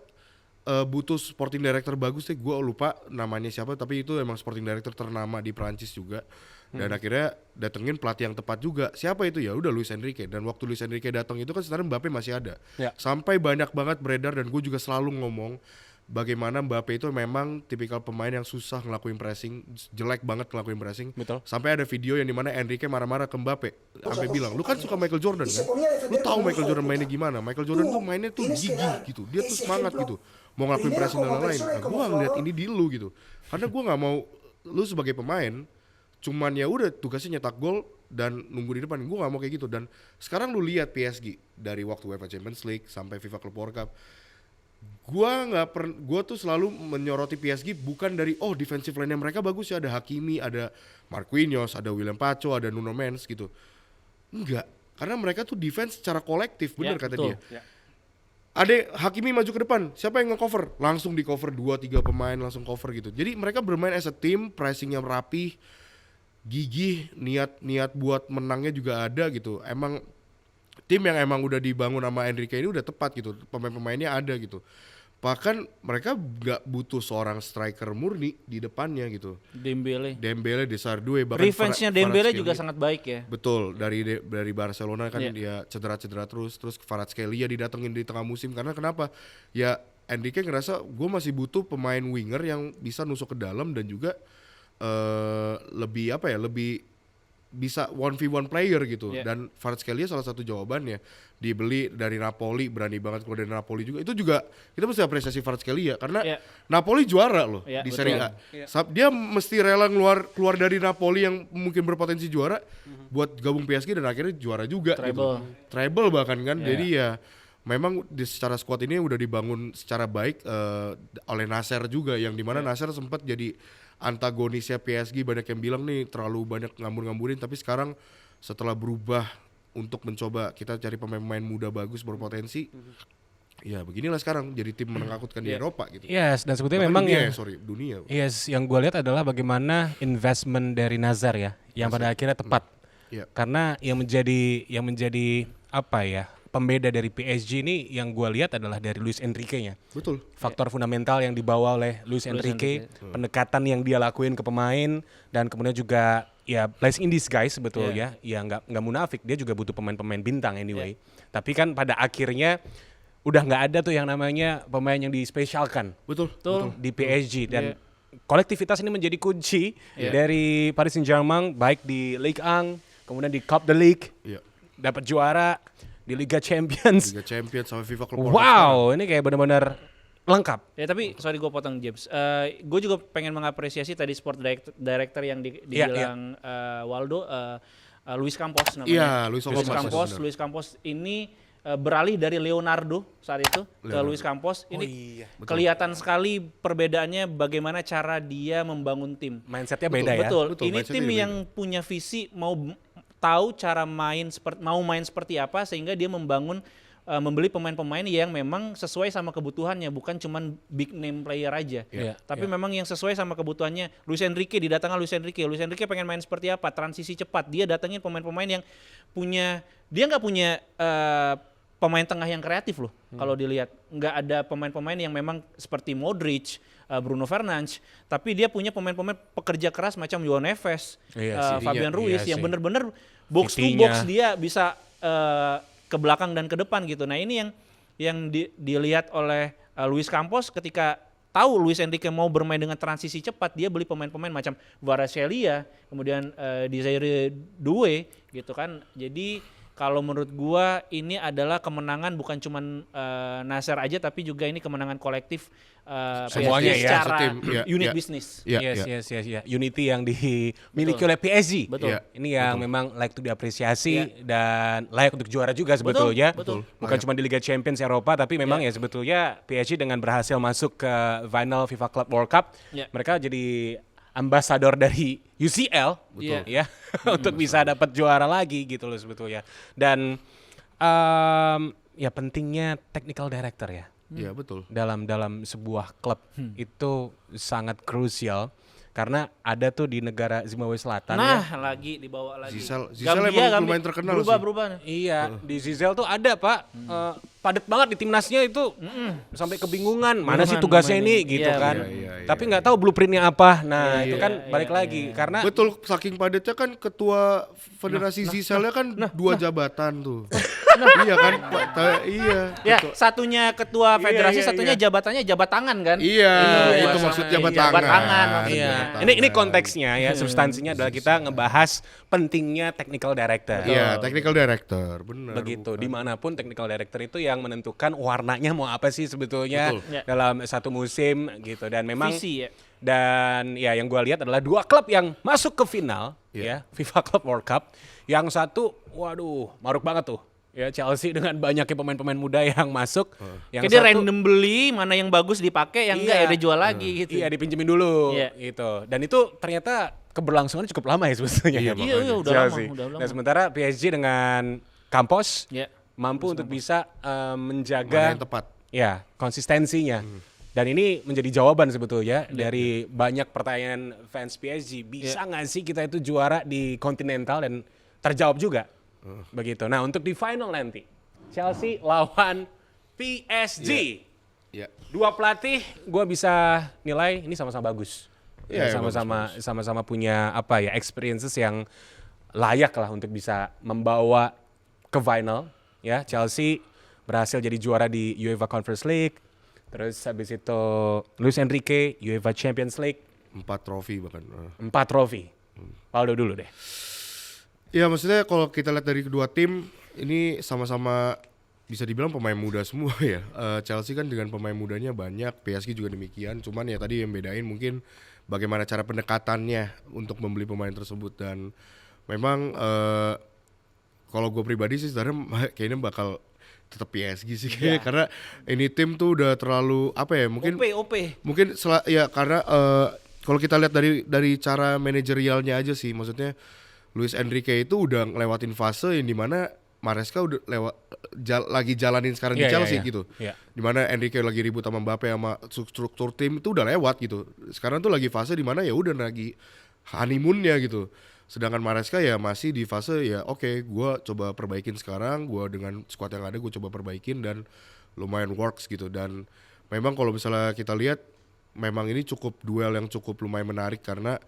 butuh sporting director bagus deh, gue lupa namanya siapa, tapi itu emang sporting director ternama di Prancis juga. Dan akhirnya datengin pelatih yang tepat juga. Siapa itu? Ya udah Luis Enrique. Dan waktu Luis Enrique datang itu kan sebenarnya Mbappe masih ada. Ya. Sampai banyak banget beredar, dan gue juga selalu ngomong bagaimana Mbappe itu memang tipikal pemain yang susah ngelakuin pressing, jelek banget ngelakuin pressing. Betul. Sampai ada video yang dimana Enrique marah-marah ke Mbappe, sampai bilang, lu kan suka Michael Jordan kan? Lu tahu Michael Jordan mainnya gimana? Michael Jordan tuh mainnya tuh gigih gitu, dia tuh semangat gitu, mau ngelakuin pressing dan lain-lain. Nah, gue gak ngeliat ini di lu gitu, karena gue gak mau lu sebagai pemain cuman ya udah tugasnya nyetak gol dan nunggu di depan. Gue gak mau kayak gitu. Dan sekarang lu lihat PSG dari waktu UEFA Champions League sampai FIFA Club World Cup, gue tuh selalu menyoroti PSG bukan dari defensive line-nya mereka bagus ya, ada Hakimi, ada Marquinhos, ada William Pacho, ada Nuno Mendes gitu. Enggak, karena mereka tuh defense secara kolektif, bener kata betul. dia. Ada Hakimi maju ke depan, siapa yang nge-cover? Langsung di cover 2-3 pemain, langsung cover gitu. Jadi mereka bermain as a team, pressingnya rapih, gigih, niat buat menangnya juga ada gitu. Emang tim yang emang udah dibangun sama Enrique ini udah tepat gitu, pemain-pemainnya ada gitu. Bahkan mereka gak butuh seorang striker murni di depannya gitu. Dembele, Desire Doué, bahkan revenge-nya Dembele Kvaratskhelia juga sangat baik ya. Betul, dari Barcelona kan dia cedera terus Kvaratskhelia didatengin di tengah musim karena kenapa? Ya Enrique ngerasa gue masih butuh pemain winger yang bisa nusuk ke dalam dan juga lebih bisa 1v1 player gitu. Dan Kvaratskhelia salah satu jawabannya. Dibeli dari Napoli, berani banget keluar dari Napoli juga. Itu juga kita mesti apresiasi Kvaratskhelia karena Napoli juara loh di Serie A. Dia mesti rela keluar dari Napoli yang mungkin berpotensi juara buat gabung PSG dan akhirnya juara juga gitu. Treble bahkan kan. Jadi ya memang secara squad ini udah dibangun secara baik oleh Nasser juga, yang dimana Nasser sempat jadi antagonisnya PSG. Banyak yang bilang nih terlalu banyak ngambur-ngamburin, tapi sekarang setelah berubah untuk mencoba kita cari pemain-pemain muda bagus berpotensi, ya beginilah sekarang jadi tim menakutkan di Eropa gitu. Yes, dan sebetulnya Bahkan memang dunia. Yes, yang gue lihat adalah bagaimana investment dari Nazar ya, yang pada akhirnya tepat. Karena yang menjadi apa ya, pembeda dari PSG ini yang gue lihat adalah dari Luis Enrique-nya. Betul. Faktor fundamental yang dibawa oleh Luis Enrique, pendekatan yang dia lakuin ke pemain, dan kemudian juga ya blessing in disguise sebetulnya, ya nggak munafik, dia juga butuh pemain-pemain bintang anyway. Tapi kan pada akhirnya udah nggak ada tuh yang namanya pemain yang dispesialkan. Betul. Di PSG, dan kolektivitas ini menjadi kunci dari Paris Saint-Germain, baik di Ligue 1, kemudian di Cup de Ligue, dapat juara di Liga Champions. Liga Champions sama FIFA Club World Cup. Wow, ini kayak benar-benar lengkap. Ya tapi sorry gue potong James. Gue juga pengen mengapresiasi tadi sport director yang dibilang Waldo. Luis Campos namanya. Iya, Luis Campos. benar. Luis Campos ini beralih dari Leonardo saat itu ke Luis Campos. Ini kelihatan sekali perbedaannya bagaimana cara dia membangun tim. Mindsetnya beda ya. Betul. Ini mindsetnya tim beda. yang punya visi tahu cara main seperti apa sehingga dia membeli pemain-pemain yang memang sesuai sama kebutuhannya, bukan cuman big name player aja. Tapi memang yang sesuai sama kebutuhannya. Luis Enrique didatangkan Luis Enrique pengen main seperti apa? Transisi cepat. Dia datangin pemain-pemain yang dia nggak punya pemain tengah yang kreatif loh. Kalau dilihat nggak ada pemain-pemain yang memang seperti Modric, Bruno Fernandes, tapi dia punya pemain-pemain pekerja keras macam João Neves, Fabian Ruiz yang benar-benar box to box dia bisa ke belakang dan ke depan gitu. Nah ini yang dilihat oleh Luis Campos ketika tahu Luis Enrique mau bermain dengan transisi cepat, dia beli pemain-pemain macam Kvaratskhelia, kemudian Desire Doué gitu kan. Jadi kalau menurut gua ini adalah kemenangan bukan cuman Nasser aja, tapi juga ini kemenangan kolektif Semuanya PSG ya, secara setim, unit bisnis. Yes. Unity yang dimiliki oleh PSG. Betul. Ini yang memang layak untuk diapresiasi dan layak untuk juara juga sebetulnya. Betul. Bukan cuma di Liga Champions Eropa, tapi memang ya sebetulnya PSG dengan berhasil masuk ke final FIFA Club World Cup, mereka jadi ambasador dari UCL, ya, untuk bisa dapat juara lagi gitu loh sebetulnya. Dan ya pentingnya technical director ya. Iya betul. Dalam sebuah klub itu sangat krusial karena ada tuh di negara Zimbabwe Selatan Lagi dibawa lagi. Zizal Gambia emang lumayan terkenal berubah. Iya, di Zizel tuh ada Pak, padat banget di timnasnya itu, sampai kebingungan mana sih tugasnya ini gitu kan. Tapi nggak tahu blueprintnya apa. Nah itu kan balik lagi karena betul, saking padatnya kan ketua federasi Zizelnya kan 2 jabatan tuh. Iya kan, iya. Ya, satunya ketua federasi, satunya jabatannya jabat tangan kan? Iya, itu maksud jabat tangan. Jabat tangan maksudnya. Ini konteksnya ya, substansinya adalah kita ngebahas pentingnya technical director. Iya, technical director, benar. Begitu, dimanapun technical director itu yang menentukan warnanya mau apa sih sebetulnya dalam satu musim gitu. Dan memang visi ya. Dan ya yang gue lihat adalah 2 klub yang masuk ke final ya FIFA Club World Cup. Yang satu, waduh, maruk banget tuh. Ya Chelsea dengan banyaknya pemain-pemain muda yang masuk. Yang dia random beli, mana yang bagus dipakai, yang enggak ya udah jual lagi gitu. Iya, dipinjemin dulu gitu. Dan itu ternyata keberlangsungannya cukup lama ya sebetulnya. Iya, udah lama. Nah, sementara PSG dengan Campos mampu untuk bisa menjaga yang tepat. Ya, konsistensinya. Dan ini menjadi jawaban sebetulnya dari banyak pertanyaan fans PSG. Bisa nggak sih kita itu juara di Continental, dan terjawab juga. Begitu. Nah, untuk di final nanti Chelsea lawan PSG. Dua pelatih gue bisa nilai ini sama-sama bagus. Sama-sama punya apa ya, experiences yang layak lah untuk bisa membawa ke final ya. Chelsea berhasil jadi juara di UEFA Conference League. Terus habis itu Luis Enrique UEFA Champions League. 4 trofi bahkan. 4 trofi. Paldo dulu deh. Ya maksudnya kalau kita lihat dari kedua tim ini sama-sama bisa dibilang pemain muda semua ya. Chelsea kan dengan pemain mudanya banyak, PSG juga demikian. Cuman ya tadi yang bedain mungkin bagaimana cara pendekatannya untuk membeli pemain tersebut. Dan memang kalau gue pribadi sih sebenarnya kayaknya bakal tetap PSG sih kayaknya. Karena ini tim tuh udah terlalu apa ya, mungkin OP. Mungkin ya karena kalau kita lihat dari cara manajerialnya aja sih, maksudnya Luis Enrique itu udah ngelewatin fase yang dimana Maresca udah lagi jalanin sekarang di Chelsea gitu. Dimana Enrique lagi ribut sama Mbappe, sama struktur tim itu udah lewat gitu. Sekarang tuh lagi fase dimana ya udah lagi honeymoonnya gitu. Sedangkan Maresca ya masih di fase ya oke, gue coba perbaikin sekarang, gue dengan squad yang ada gue coba perbaikin dan lumayan works gitu. Dan memang kalau misalnya kita lihat memang ini cukup duel yang cukup lumayan menarik karena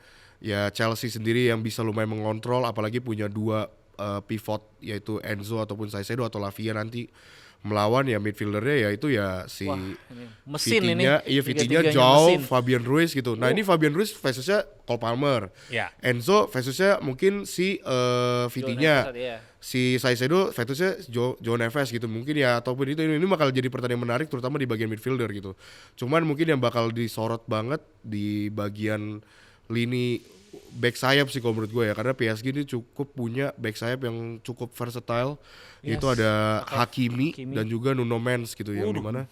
ya Chelsea sendiri yang bisa lumayan mengontrol, apalagi punya 2 pivot yaitu Enzo ataupun Caicedo atau Lavia nanti melawan ya midfieldernya ya itu ya si mesin Vitinha, João, Fabian Ruiz gitu. Nah ini Fabian Ruiz versusnya Cole Palmer, Enzo versusnya mungkin si Vitinha, si Caicedo versusnya João Neves gitu mungkin ya, ataupun ini bakal jadi pertandingan menarik terutama di bagian midfielder gitu. Cuman mungkin yang bakal disorot banget di bagian lini back sayap sih kalau menurut gue ya, karena PSG ini cukup punya back sayap yang cukup versatile. Itu ada Hakimi dan juga Nuno Mendes gitu, yang dimana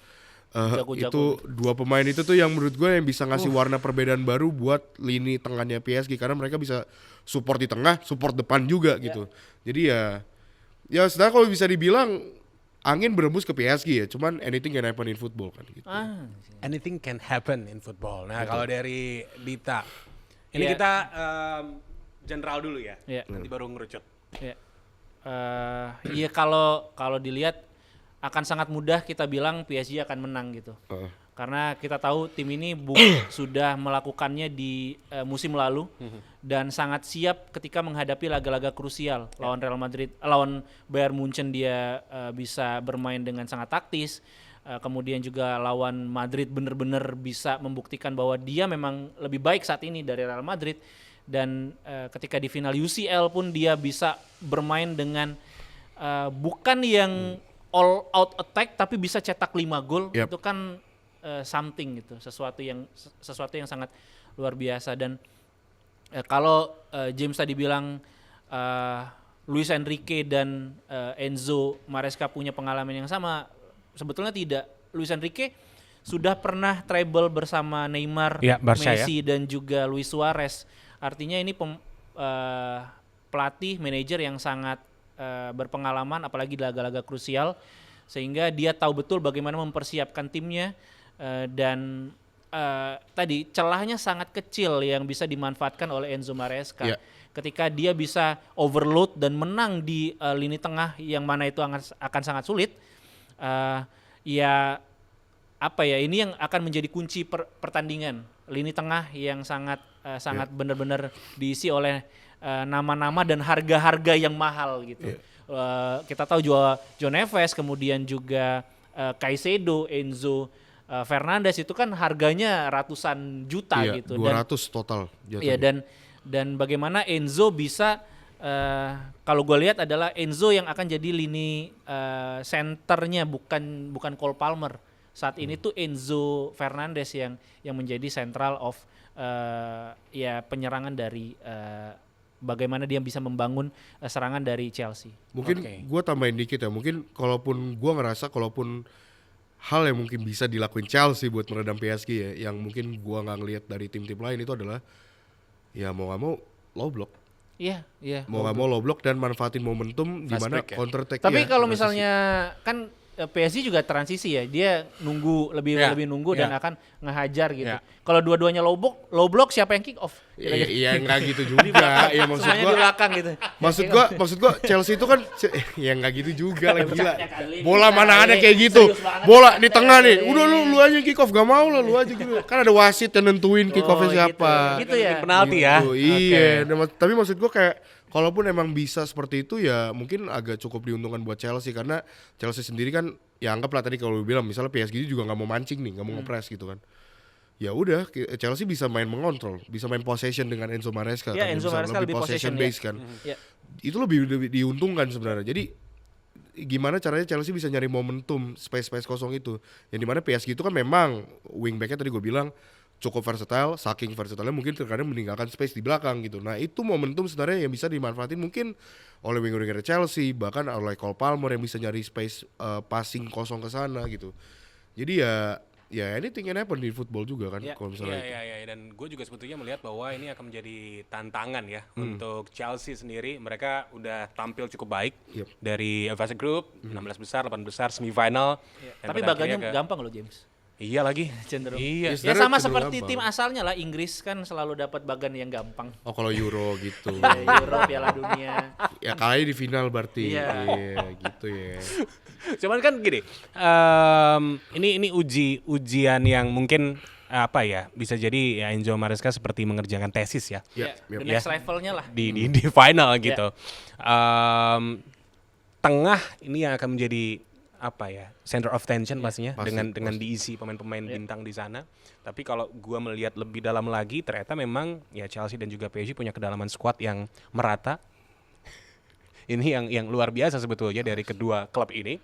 itu dua pemain itu tuh yang menurut gue yang bisa ngasih warna perbedaan baru buat lini tengahnya PSG, karena mereka bisa support di tengah, support depan juga gitu. Jadi ya sebenarnya kalau bisa dibilang angin berembus ke PSG ya, cuman anything can happen in football kan gitu. Anything can happen in football. Nah, kalau dari Dita, ini kita general dulu ya, nanti baru ngerucut. Iya, kalau dilihat akan sangat mudah kita bilang PSG akan menang gitu. Karena kita tahu tim ini sudah melakukannya di musim lalu dan sangat siap ketika menghadapi laga-laga krusial lawan Real Madrid, lawan Bayern Munchen dia bisa bermain dengan sangat taktis. Kemudian juga lawan Madrid benar-benar bisa membuktikan bahwa dia memang lebih baik saat ini dari Real Madrid, dan ketika di final UCL pun dia bisa bermain dengan bukan yang all out attack tapi bisa cetak 5 gol. Itu kan something gitu, sesuatu yang sangat luar biasa. Dan kalau James tadi bilang Luis Enrique dan Enzo Maresca punya pengalaman yang sama, sebetulnya tidak. Luis Enrique sudah pernah treble bersama Neymar, Messi dan juga Luis Suarez. Artinya ini pelatih manajer yang sangat berpengalaman apalagi di laga-laga krusial, sehingga dia tahu betul bagaimana mempersiapkan timnya. Dan tadi celahnya sangat kecil yang bisa dimanfaatkan oleh Enzo Maresca. Ketika dia bisa overload dan menang di lini tengah yang mana itu akan sangat sulit, ini yang akan menjadi kunci pertandingan. Lini tengah yang sangat benar-benar diisi oleh nama-nama dan harga-harga yang mahal gitu. Kita tahu João Neves, kemudian juga Caicedo, Enzo Fernandes itu kan harganya ratusan juta gitu. 200 total. Iya, dan bagaimana Enzo bisa kalau gue lihat adalah Enzo yang akan jadi lini senternya, bukan Cole Palmer. Saat ini tuh Enzo Fernandes yang menjadi central of penyerangan dari bagaimana dia bisa membangun serangan dari Chelsea. Mungkin gue tambahin dikit ya, mungkin kalaupun hal yang mungkin bisa dilakuin Chelsea buat meredam PSG ya, yang mungkin gue nggak ngelihat dari tim-tim lain itu adalah ya mau nggak mau low block. Mau nggak mau low block dan manfaatin momentum di mana counter attack. Tapi kalau misalnya kan PSG juga transisi ya, dia nunggu lebih nunggu dan akan ngehajar gitu. Kalau dua-duanya low block siapa yang kick off? Iya nggak gitu juga. Ya maksud gua di belakang gitu. Maksud gua Chelsea itu kan ya nggak gitu juga lah, gila. Bola mana ada kayak gitu. Bola di tengah nih. Udah lu aja kick off, gak mau lah lu aja gitu. Kan ada wasit yang nentuin kick offnya siapa. Gitu ya. Penalti ya. Iya, tapi maksud gua kayak kalaupun emang bisa seperti itu ya mungkin agak cukup diuntungkan buat Chelsea, karena Chelsea sendiri kan ya anggaplah tadi kalau lu bilang misalnya PSG juga nggak mau mancing nih, nggak mau ngepres gitu kan. Ya udah Chelsea bisa main mengontrol, bisa main possession dengan Enzo Maresca kan, Enzo Maresca lebih possession base kan. Itu lebih diuntungkan sebenarnya. Jadi gimana caranya Chelsea bisa nyari momentum space kosong itu. Yang dimana PSG itu kan memang wingbacknya tadi gue bilang cukup versatile, saking versatilenya mungkin terkadang meninggalkan space di belakang gitu. Nah itu momentum sebenarnya yang bisa dimanfaatin mungkin oleh winger-winger Chelsea, bahkan oleh Cole Palmer yang bisa nyari space passing kosong ke sana gitu. Jadi ya anything can happen di football juga kan kalau misalnya itu. Iya, dan gue juga sebetulnya melihat bahwa ini akan menjadi tantangan ya untuk Chelsea sendiri. Mereka udah tampil cukup baik dari fase grup, 16 besar, 8 besar, semifinal. Tapi baganya gampang loh James. Iya lagi. Cenderung. Iya. Ya sama seperti gampang. Tim asalnya lah, Inggris kan selalu dapat bagan yang gampang. Oh kalau Euro gitu. Euro, Piala Dunia. Ya kali di final berarti. Iya gitu ya. Cuman kan gini, ini ujian yang mungkin bisa jadi ya Enzo Maresca seperti mengerjakan tesis ya. The next levelnya lah. Di final gitu. Tengah ini yang akan menjadi center of tension pastinya dengan diisi pemain-pemain bintang di sana. Tapi kalau gua melihat lebih dalam lagi, ternyata memang ya Chelsea dan juga PSG punya kedalaman squad yang merata. Ini yang luar biasa sebetulnya dari kedua klub ini.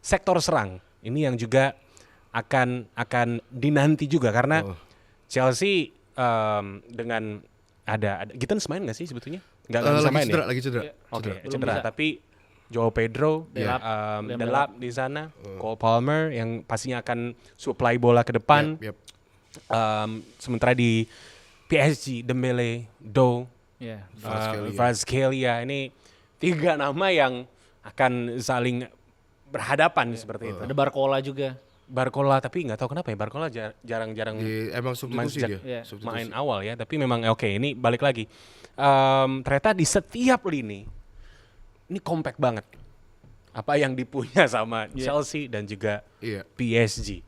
Sektor serang ini yang juga akan dinanti juga karena Chelsea dengan ada Gittens main nggak sih sebetulnya? Nggak bisa main ya? Lagi cedera. Oke, Belum cedera. bisa. Tapi Joao Pedro, Delap. Delap di sana, Cole Palmer yang pastinya akan supply bola ke depan. Yep. Sementara di PSG, Dembele, Doe, Iya. Kvaratskhelia, ini 3 nama yang akan saling berhadapan seperti itu. Ada Barcola juga. Barcola, tapi nggak tahu kenapa ya Barcola jarang-jarang Emang substitusi sejak dia. Iya. Substitusi. main awal ya. Tapi memang oke, ini balik lagi. Ternyata di setiap lini ini compact banget. Apa yang dipunya sama Chelsea dan juga Iya. PSG.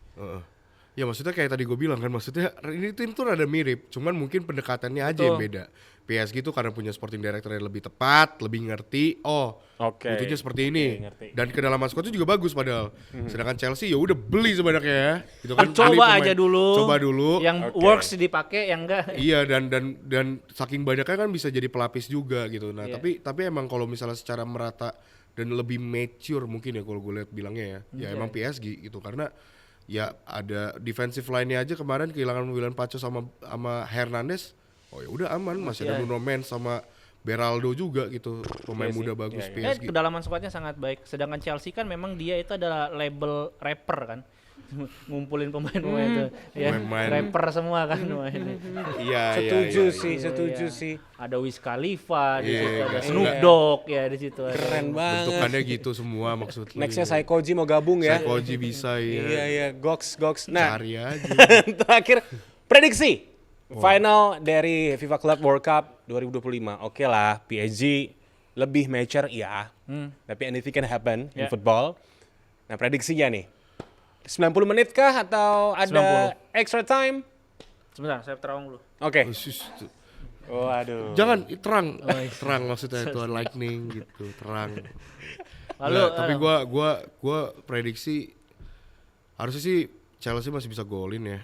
Ya maksudnya kayak tadi gue bilang kan, maksudnya ini tim tuh rada mirip, cuman mungkin pendekatannya aja yang beda. PSG tuh karena punya sporting director yang lebih tepat, lebih ngerti. Oke. Butuhnya seperti ini. Oke, ngerti. Dan kedalaman squad itu juga bagus padahal. Sedangkan Chelsea ya udah beli sebanyaknya ya. Gitu kan, beli Coba pemain. aja dulu. Coba dulu. Yang works dipakai, yang enggak. Iya dan saking banyaknya kan bisa jadi pelapis juga gitu. Nah, Iya. tapi emang kalau misalnya secara merata dan lebih mature mungkin ya kalau gue lihat bilangnya ya emang PSG gitu, karena ya ada defensive line-nya aja kemarin kehilangan Willian Pacho sama Hernandez. Oh ya udah aman, masih ada Nuno Mendes sama Beraldo juga gitu, pemain muda bagus PSG. Kedalaman squadnya sangat baik. Sedangkan Chelsea kan memang dia itu adalah label rapper kan. Ngumpulin pemain-pemain itu. Ya, Pemain. rapper semua kan mainnya. Iya, Setuju sih. Ada Wiz Khalifa di Iya, situ, ada iya. Snoop Dogg ya di situ. Keren banget. Bentukannya gitu semua maksudnya. Nextnya Saikoji mau gabung ya. Saikoji bisa ya. Iya, Gox. Nah, Cari aja. terakhir prediksi final dari FIFA Club World Cup 2025. Oke lah, PSG lebih mature ya. Tapi anything can happen in football. Nah, prediksinya nih. 90 menit kah atau ada extra time? Sebentar, saya terawang dulu. Oke. Sus, tuh. Waduh. Jangan terang maksudnya itu lightning gitu, terang. Lalu Nggak, tapi gua prediksi harusnya sih Chelsea masih bisa golin ya.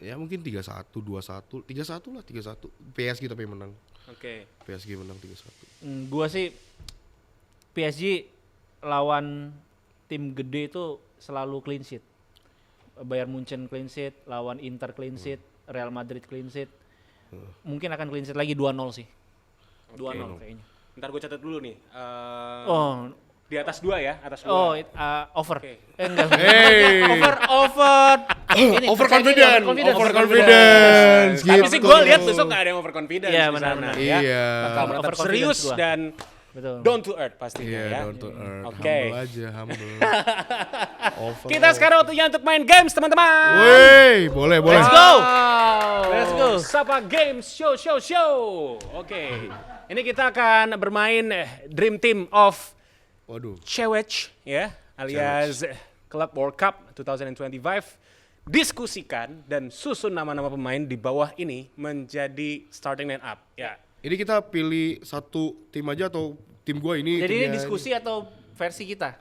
Ya mungkin 3-1, 2-1, 3-1 lah, 3-1. PSG tapi menang. Oke. PSG menang 3-1. Gua sih PSG lawan tim gede itu selalu clean sheet. Bayern Munchen clean sheet, lawan Inter clean sheet, Real Madrid clean sheet. Mungkin akan clean sheet lagi 2-0 sih. 2-0 kayaknya. Ntar gue catat dulu nih. Oh, Di atas 2 ya, atas 2. over. Oke. Enggak. Hey. Over. Ini Overconfident. overconfident. Tapi Gitu. sih gue lihat besok gak ada yang overconfidence Iya, di benar-benar. sana, ya. Iya. Bakal menetap Overconfidence serius gua. dan Betul. down to earth pastinya Iya, ya. down to earth. Oke. Humble aja, humble. Over. Kita sekarang waktunya untuk main games teman-teman. Wey, boleh. Let's go. Let's go. Sapa Games Show. Oke. Ini kita akan bermain Dream Team of Waduh. Chewech ya, alias Club World Cup 2025. Diskusikan dan susun nama-nama pemain di bawah ini menjadi starting line up. Ya. Ini kita pilih satu tim aja atau tim gua ini? Jadi ini timnya diskusi atau versi kita?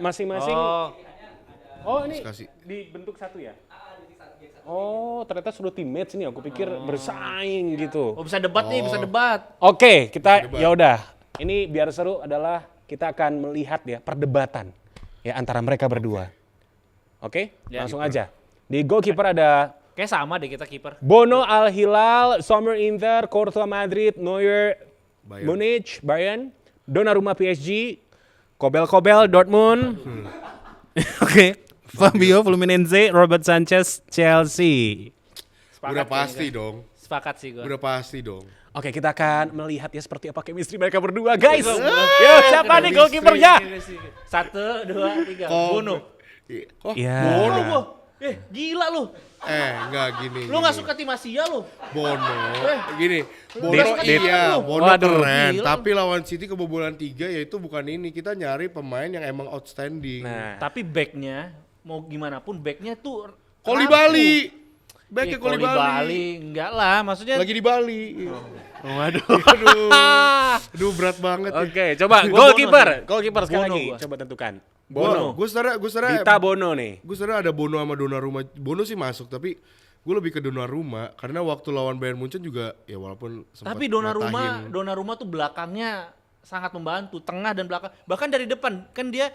Masing-masing. Oh, ini Diskusi. dibentuk satu ya? Oh, ternyata sudah teammates ini. Aku pikir bersaing gitu. Oh, bisa debat nih, bisa debat. Oke, kita ya udah. Ini biar seru adalah kita akan melihat ya perdebatan ya antara mereka berdua. Oke, Ya, langsung aja. Di goalkeeper ada Kayak sama deh kita kiper. Bono Al Hilal, Sommer Inter, Courtois Madrid, Neuer Bayern. Munich, Bayern, Donnarumma PSG, Kobel Dortmund. Oke, Fabio Fluminense, Robert Sanchez Chelsea. Udah pasti dong. Sepakat sih gue. Udah pasti dong. Oke, kita akan melihat ya seperti apa chemistry mereka berdua, guys. Yo, siapa nih goalkeepernya? 1, 2, 3. Bono. Oh, Ya. Bono gua. Gila lu. enggak gini. Lu gak suka tim Asia lu. Bono. Gini, Bono Dit. iya, Bono Waduh, keren. gila. Tapi lawan City kebobolan 3 ya itu bukan ini. Kita nyari pemain yang emang outstanding. Nah, Tapi backnya, mau gimana pun backnya tuh Koli rapuh. Bali. Backnya Koli Koli Bali. Bali. Enggak lah, maksudnya. Lagi di Bali. waduh. Aduh berat banget. ya. Oke, coba Gua goalkeeper. Bono Goalkeeper sekali Bono lagi. gua. Coba tentukan. Bono. Gue secara Dita Bono nih. gue sebenarnya ada Bono sama Donnarumma. Bono sih masuk tapi gue lebih ke Donnarumma karena waktu lawan Bayern Munchen juga ya walaupun sempat Tapi ngatahin. Donnarumma tuh belakangnya sangat membantu, tengah dan belakang. Bahkan dari depan kan dia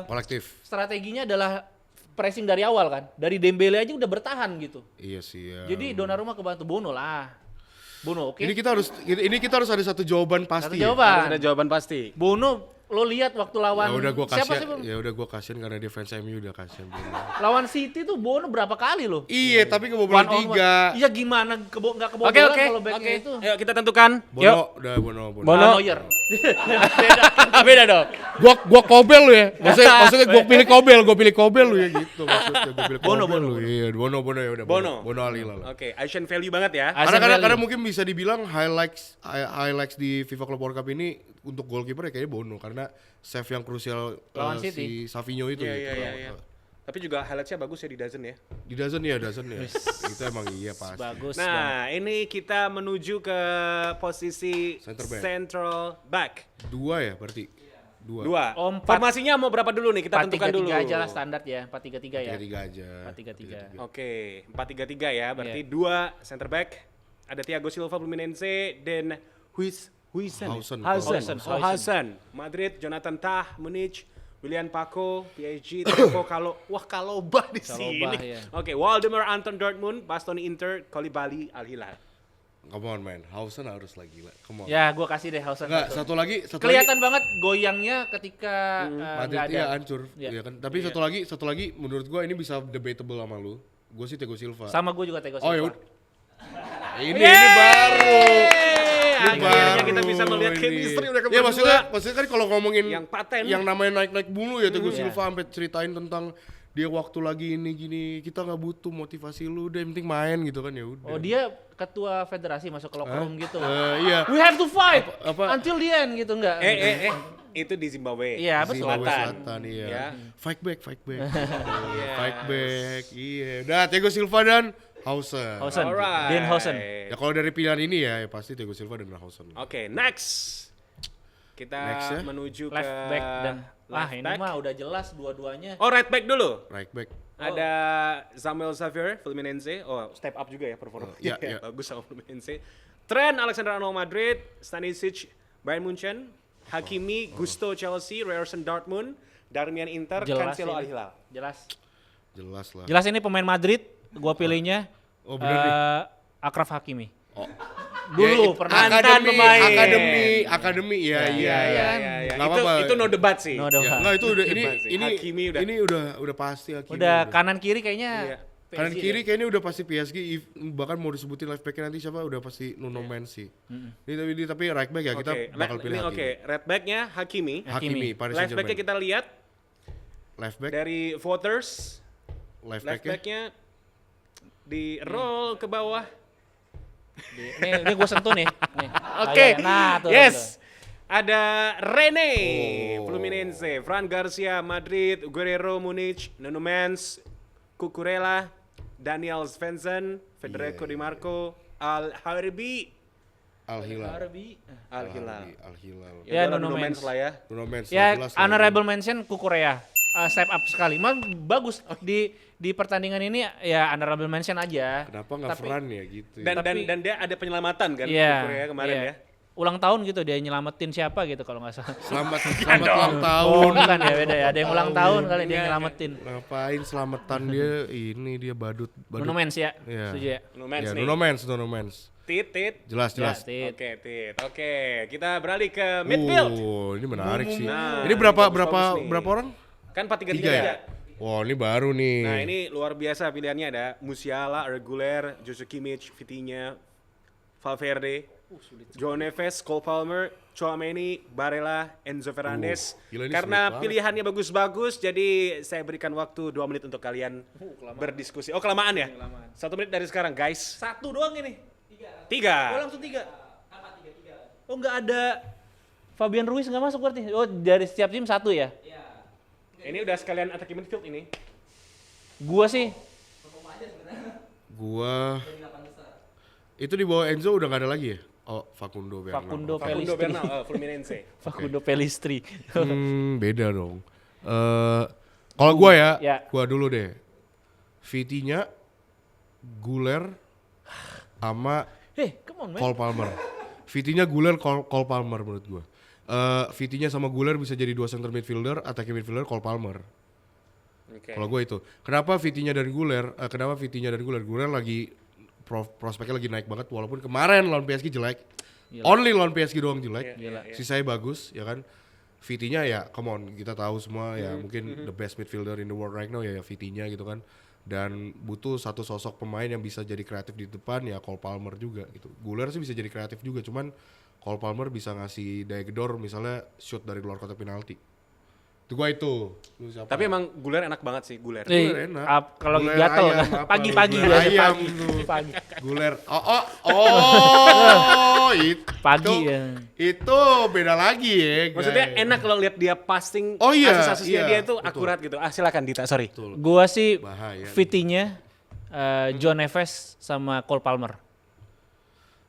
kolektif. strateginya adalah pressing dari awal kan. Dari Dembele aja udah bertahan gitu. Iya sih ya. Jadi Donnarumma kebantu Bono lah. Bono oke. Ini kita harus ada satu jawaban pasti. Satu jawaban. Harus ada jawaban pasti. Bono lo lihat waktu lawan Ya udah gua siapa kasihan. sih? Ya udah gua kasihan karena dia fans MU udah kasihan. Lawan City tuh Bono berapa kali loh? Iya, tapi kebobolan 3. Iya gimana nggak Oke, kebobolan oke. kalau backnya itu. Ayo kita tentukan. Bono, Yuk. udah Bono. Bono. Neuer. Beda dong. Gua kobel lu ya. Maksudnya gua pilih kobel lu ya gitu. Maksudnya gua pilih kobel lu. Iya, Bono ya udah. Bono Al Hilal. Oke, Asian value banget ya. Karena mungkin bisa dibilang highlights di FIFA Club World Cup ini untuk goalkeeper ya kayaknya Bono karena save yang krusial Lawan si City. Savinho itu gitu. Iya. Tapi juga highlightsnya bagus ya di Dazen ya. Di Dazen ya. Itu emang iya pasti. Bagus. Nah, ini kita menuju ke posisi Center back. central back. 2 ya berarti. 2. Oh, 4. Formasinya mau berapa dulu nih? Kita tentukan dulu. 4-3-3 aja lah standar ya. 4-3-3 ya. 3 aja. 4-3-3. Oke, 4-3-3 ya. Berarti 2 center back. Ada Thiago Silva Fluminense dan Hausen. Madrid, Jonathan Tah, Munich, William Paco, PSG, Trevor Kaloba di sini. Ya. Oke, Waldemar Anton Dortmund, Bastoni Inter, Koulibaly Al Hilal. Come on man, Hausen harus lagi lah. Come on. Ya, gua kasih deh Hausen. Enggak, satu lagi. Kelihatan banget goyangnya ketika Madrid nggak ada. ya hancur, Iya. ya kan. Tapi satu lagi menurut gua ini bisa debatable sama lu. Gua sih Thiago Silva. Sama gue juga Thiago Silva. Oh ya udah. Ini baru. Akhirnya kita bisa melihat chemistry udah Ya berdua. maksudnya kan kalau ngomongin Yang paten. yang namanya naik mulu ya Thiago Iya. Silva sampai ceritain tentang dia waktu lagi ini gini, kita nggak butuh motivasi lu, udah yang penting main gitu kan ya udah. Oh, dia ketua federasi masuk ke locker room gitu. Iya. We have to fight Apa- until the end gitu enggak? Itu di Zimbabwe. Iya, betul. Zimbabwe Selatan. Selatan iya. Ya. Fight back. Fight back. Iya. Udah Thiago Silva dan Hausen. Hausen. Alright. Den Hausen. Ya kalau dari pilihan ini ya pasti Thiago Silva dan Hausen. Oke, next. Kita Next ya. menuju Left ke back dan left ini back. mah udah jelas dua-duanya. Oh, right back dulu. Right back. Ada Samuel Xavier Fluminense. Oh, step up juga ya performanya. Iya. Bagus sama Fluminense. Trent Alexander-Arnold Madrid, Stanisic Bayern Munchen, Hakimi Gusto Chelsea, Ryerson Dortmund, Darmian Inter, Jelas Cancelo ini. Al Hilal. Jelas lah. Jelas ini pemain Madrid, gua pilihnya Oh, bener nih. Akraf Hakimi. Oh. Dulu Ya, pernah mantan pemain. Akademi iya. Iya. Nggak apa-apa. Itu no debat sih. No Ya, debat. enggak itu udah Hakimi udah. ini udah pasti Hakimi. Udah kanan kiri kayaknya. Iya. Kanan PSG kiri deh. kayaknya udah pasti PSG, bahkan mau disebutin left back nanti siapa udah pasti Nuno Mendes sih. Ini tapi right back ya kita bakal pilih Hakimi. Oke, right back-nya Hakimi. Hakimi, Paris Left back-nya Saint-Germain. kita lihat Left back, dari voters. left Left back-nya. back-nya di roll ke bawah. Ini gue sentuh nih. Nih. Oke. Nah, tuh. Yes. Ada Rene, Fluminense, Fran Garcia, Madrid, Guerrero, Munich, Nuno Mendes, Cucurella, Daniel Svensson, Federico Di Marco, Al Harbi, Al Hilal. Al Hilal. Al Hilal. Ya, udahlah, Nuno Mendes. lah ya. Nuno Mendes Ya, jelas lah. honorable mention Kukurea. Step up sekali. Bagus di pertandingan ini ya honorable mention aja. Kenapa nggak Tapi- Fran ya gitu ya? Dan dia ada penyelamatan kan Iya. Korea kemarin iya. ya. Ulang tahun gitu dia nyelamatin siapa gitu kalau nggak salah. Selamat ulang Oh, tahun. bukan ya beda ya. Ada yang ulang tahun kali dia Iya. nyelamatin. Ngapain selamatan dia? Ini dia badut. Nuno Mendes ya. Iya. Setuju ya? Nuno Mendes Ya, nih. Nuno Mendes. Tit. Jelas. Ya, Tit. Oke, kita beralih ke midfield. Ini menarik sih. Nah, Ini bagus nih. berapa orang? Kan 4-3-3 Tiga ya? ya. Wah, ini baru nih. Nah, ini luar biasa pilihannya ada Musiala, Reguler, Joshua Kimmich, Vitinha, Valverde, Joao Neves, Cole Palmer, Tchouaméni, Barella, Enzo Fernandez. Gila, ini Karena sulit banget. pilihannya bagus-bagus, jadi saya berikan waktu 2 menit untuk kalian berdiskusi. Oh, kelamaan ya? 1 menit dari sekarang, guys. Satu doang ini. 3. Oh, langsung 3. Oh, nggak ada Fabian Ruiz nggak masuk berarti. Oh, dari setiap tim satu ya? Ini udah sekalian attacking midfield ini. Gua sih Gua itu di bawah Enzo udah gak ada lagi ya? Oh, Facundo Bernal. Facundo Facundo Pelistri. Bernal, Fluminense. Facundo Pelistri. Beda dong. Kalau gua ya, Ya. gua dulu deh. Vitinha, Guler, sama Come on man. Cole Palmer. Vitinha, Guler, Cole Palmer menurut gua. Vitinha sama Guler bisa jadi 2 center midfielder, attacking midfielder Cole Palmer. Kalau gue itu. Kenapa Vitinha dan Güler? Güler lagi prospeknya lagi naik banget walaupun kemarin lawan PSG jelek. Only lawan PSG doang jelek. Sisanya bagus, ya kan? Vitinha ya, come on, kita tahu semua ya mungkin the best midfielder in the world right now ya Vitinha gitu kan. Dan butuh satu sosok pemain yang bisa jadi kreatif di depan ya Cole Palmer juga gitu. Güler sih bisa jadi kreatif juga, cuman Cole Palmer bisa ngasih daya gedor misalnya shoot dari luar kotak penalti. Itu gua itu. Tapi emang Güler enak banget sih, Güler. Güler enak. Kalau Güler gatel ayam, pagi-pagi Güler biasa ayam pagi. tuh. Pagi. Güler. Itu. Pagi ya. Itu beda lagi ya. Maksudnya guys. enak kalau lihat dia passing, Oh iya, asis-asisnya iya, dia itu betul. akurat gitu. Silakan Dita, sorry. Gua sih Bahaya. Vitinha, John Neves sama Cole Palmer.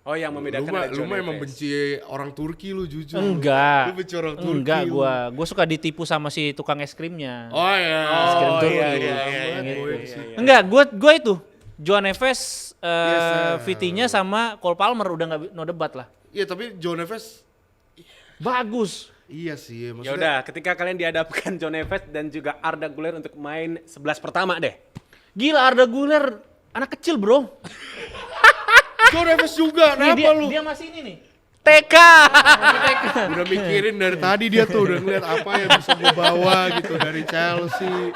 Oh, yang membedakan ada Lu John mah emang Neves. benci orang Turki lu jujur. Enggak. Lu benci orang Turki. Enggak, lu. gua suka ditipu sama si tukang es krimnya. Oh iya. Es krim Turki. iya. Enggak, gua itu John Neves, Vitinha sama Cole Palmer udah nggak no debat lah. Iya, tapi John Neves Bagus. iya sih, Ya maksudnya. udah, ketika kalian dihadapkan John Neves dan juga Arda Güler untuk main 11 pertama deh. Gila Arda Güler anak kecil, Bro. John Neves juga, kenapa lu? Dia masih ini nih. TK. Udah mikirin dari tadi dia tuh udah ngeliat apa yang bisa gue bawa gitu dari Chelsea.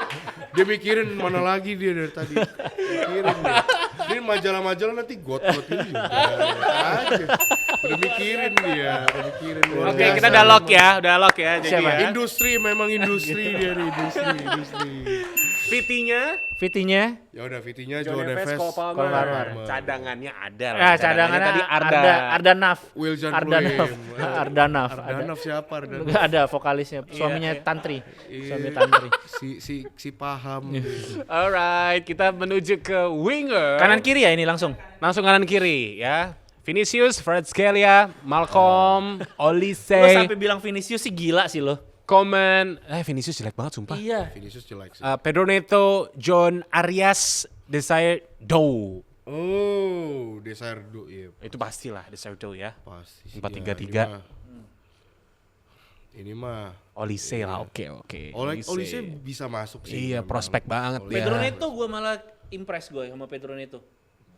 Dia mikirin mana lagi dia dari tadi. Mikirin dia. Ini majalah-majalah nanti got-got ini juga. Aja. Udah mikirin dia, udah mikirin. Luar Oke, biasa. kita udah lock ya. Jadi Siapa? ya. Industri, memang industri dia nih, industri. Vitinha, Ya udah Vitinha, John John Neves, Neves, Cole Palmer. Cole Palmer. Cadangannya ada lah. Ah, cadangannya tadi Arda. Ardanaf. Wiljan Ardanaf. Prim. Ardanaf. Ardanaf siapa Ardanaf? Enggak ada vokalisnya, suaminya Tantri. Suami Tantri. Si paham. Alright, kita menuju ke winger. Kanan kiri ya ini langsung. Langsung kanan kiri ya. Vinicius, Kvaratskhelia, Malcolm, Lo Olise, sampai bilang Vinicius sih gila sih lo. Coman. Vinicius jelek banget sumpah. Iya. Vinicius jelek sih. Pedro Neto, John Arias, Desire Dow. Oh, Desardo, iya Itu pastilah Desire Dow ya. pasti. 4-3-3. Ini mah Olise lah, oke. Olise bisa masuk sih. Iya, memang. prospek banget ya. Pedro Neto gue malah impress gue sama Pedro Neto.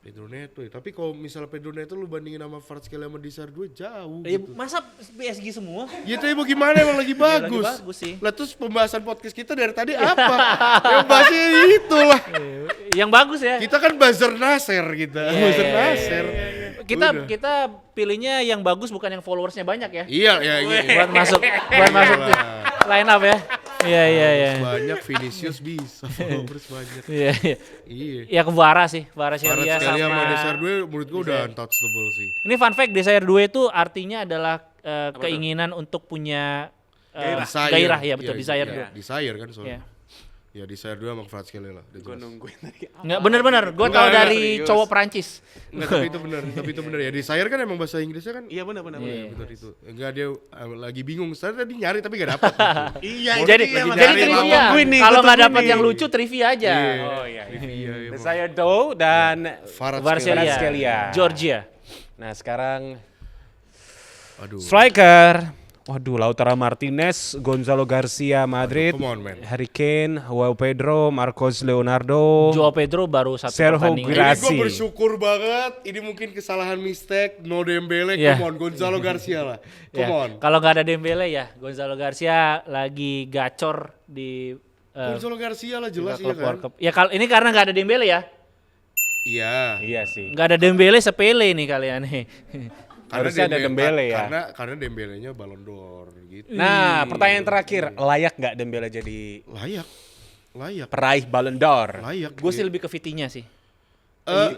Pedro Neto ya. Tapi kalau misalnya Pedro Neto lu bandingin sama Kvaratskhelia sama Desardo jauh Ya, gitu. masa PSG semua? Ya tapi mau gimana emang lagi bagus. lagi bagus sih. Lah terus pembahasan podcast kita dari tadi apa? Yang bahasnya itulah. Yang bagus ya. Kita kan buzzer Nasser kita. Buzzer Nasser. Udah. Kita pilihnya yang bagus bukan yang followersnya banyak ya. Iya, Buat masuk tuh line up ya. Iya. Banyak Vinicius bisa. Followers banyak. Iya. Iya. Ya ke Vara sih, Kvaratskhelia Kvaratskhelia sama sama. Desardo menurut gua udah untouchable sih. Ini fun fact, Desire 2 itu artinya adalah keinginan untuk punya gairah ya betul, Desire 2. Desire kan soalnya. Iya. Ya Desire 2 sama Kvaratskhelia lah. Gue nungguin tadi. Enggak bener-bener, gue tau Enggak, dari serius. cowok Perancis. Enggak, tapi itu benar ya. Desire kan emang bahasa Inggrisnya kan. Iya benar. Iya, benar itu. Enggak dia lagi bingung. Saya tadi nyari tapi enggak dapat. Iya, Jadi makanya trivia. Nungguin nih, Kalau gua nggak dapat tungguin yang nih. lucu trivia aja. Oh iya. Iya, emang. Desire Dow dan Kvaratskhelia, Kvaratskhelia. Georgia. Nah sekarang Aduh. striker. Waduh, Lautaro Martinez, Gonzalo Garcia Madrid, Come on, man. Harry Kane, Joao Pedro, Marcos Leonardo, Joao Pedro baru satu Sergio pertandingan. Ini Girassi. gue bersyukur banget. Ini mungkin kesalahan mistake. No Dembele, Iya. come on. Gonzalo Garcia lah. Ya, Come on. kalau nggak ada Dembele ya, Gonzalo Garcia lagi gacor di Gonzalo Garcia lah jelas ya Club kan. World Cup. Ya kalau ini karena nggak ada Dembele ya, Iya. Iya sih. nggak ada Dembele sepele nih kalian nih. Harusnya ada Dembele ya. Karena Dembelenya Ballon d'Or gitu. Nah, pertanyaan terakhir, layak nggak Dembele jadi Layak. peraih Ballon d'Or? Layak. Gue sih iya. lebih ke Vitinha sih.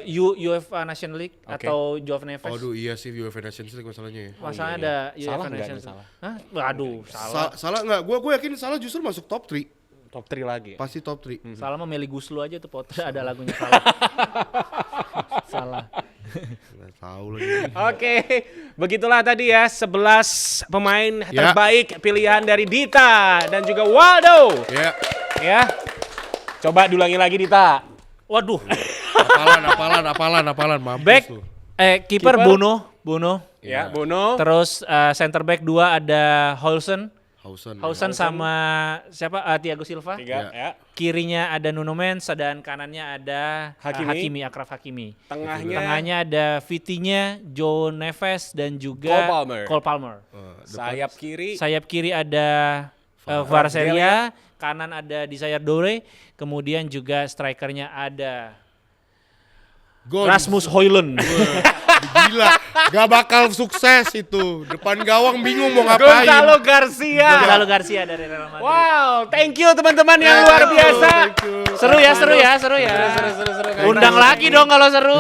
UEFA National League Oke. atau Joao Neves. Aduh iya sih UEFA Nations League masalahnya ya. Masalahnya ada Salah UEFA nggak ini Nations salah? League. Hah? Waduh, salah. Salah nggak? Gue yakin salah justru masuk top 3. Top 3 lagi. Pasti top 3. Salah mah Meli Guslu aja tuh potret ada lagunya salah. Salah. Nggak tahu lagi. Oke, begitulah tadi ya 11 pemain terbaik pilihan dari Dita dan juga Waldo. Ya. Ya. Coba diulangi lagi Dita. Waduh. Apalan. Mampus Back lu. kiper Kiper? Bono. Ya, Bono. Terus center back 2 ada Holsen. Hausen sama siapa? Thiago Silva. 3 Ya. ya. Kirinya ada Nuno Mendes dan kanannya ada Hakimi. Achraf Hakimi. Tengahnya Ada Vitinha, Joe Neves dan juga Cole Palmer. sayap kiri Sayap kiri ada Kvaratskhelia, kanan ada Desire Doure, kemudian juga strikernya ada Rasmus Højlund. Gila, gak bakal sukses itu. Depan gawang bingung mau ngapain. Gonzalo Garcia. Gonzalo Garcia dari Real Madrid. Wow, thank you teman-teman yang luar biasa. Seru ya. Seru. Undang lagi dong kalau seru.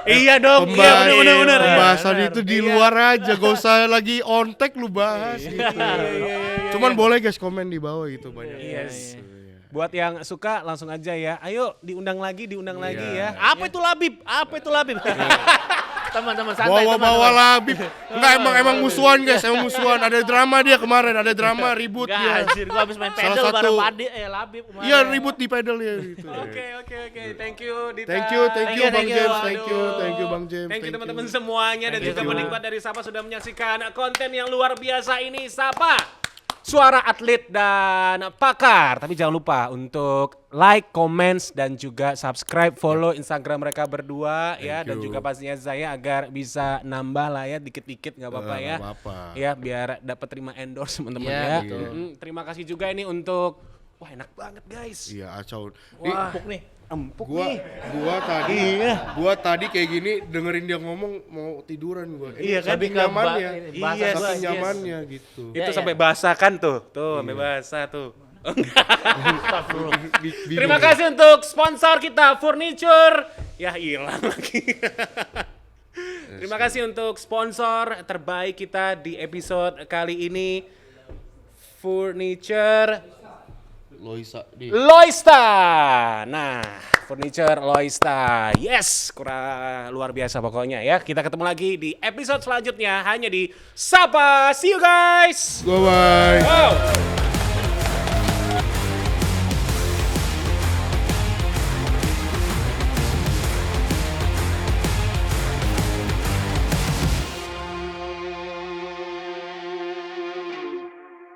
Iya dong. Iya benar. Pembahasan itu di luar aja, gak usah lagi on tag lu bahas gitu. Cuman boleh guys komen di bawah gitu banyak. Yes. Buat yang suka langsung aja ya. Ayo diundang lagi ya. Apa itu Labib? Teman-teman santai. Bawa Labib. Enggak emang musuhan guys, Ada drama dia kemarin, ribut Gak dia. anjir, gua habis main Salah pedal bareng satu- Pade Labib kemarin. Iya ribut di pedal ya gitu. Oke. Thank you Dita. Thank you Bang James, thank you Bang James. Thank you teman-teman semuanya dan juga penikmat dari Sapa sudah menyaksikan konten yang luar biasa ini. Sapa, suara atlet dan pakar. Tapi jangan lupa untuk like, comments dan juga subscribe, follow Instagram mereka berdua ya, dan juga pastinya saya agar bisa nambah lah ya dikit-dikit nggak apa-apa ya. Nggak apa-apa. Ya biar dapat terima endorse teman-teman Iya, ya. betul. Terima kasih juga ini untuk wah enak banget guys. Iya acau. Wah, Empuk nih. empuk Gua nih. gua tadi kayak gini dengerin dia ngomong mau tiduran gua. Iya kan? saking Lebih ke nyamannya. bahasa Yes, Saking yes. nyamannya gitu. Itu Ya, sampai basah kan tuh. Sampai basah tuh. Bingung. Terima kasih untuk sponsor kita Furniture. Ya hilang lagi. Terima kasih untuk sponsor terbaik kita di episode kali ini. Furniture Loista. Nah, Furniture Loista. Yes, kurang luar biasa pokoknya ya. Kita ketemu lagi di episode selanjutnya hanya di Sapa. See you guys. Bye bye. Wow.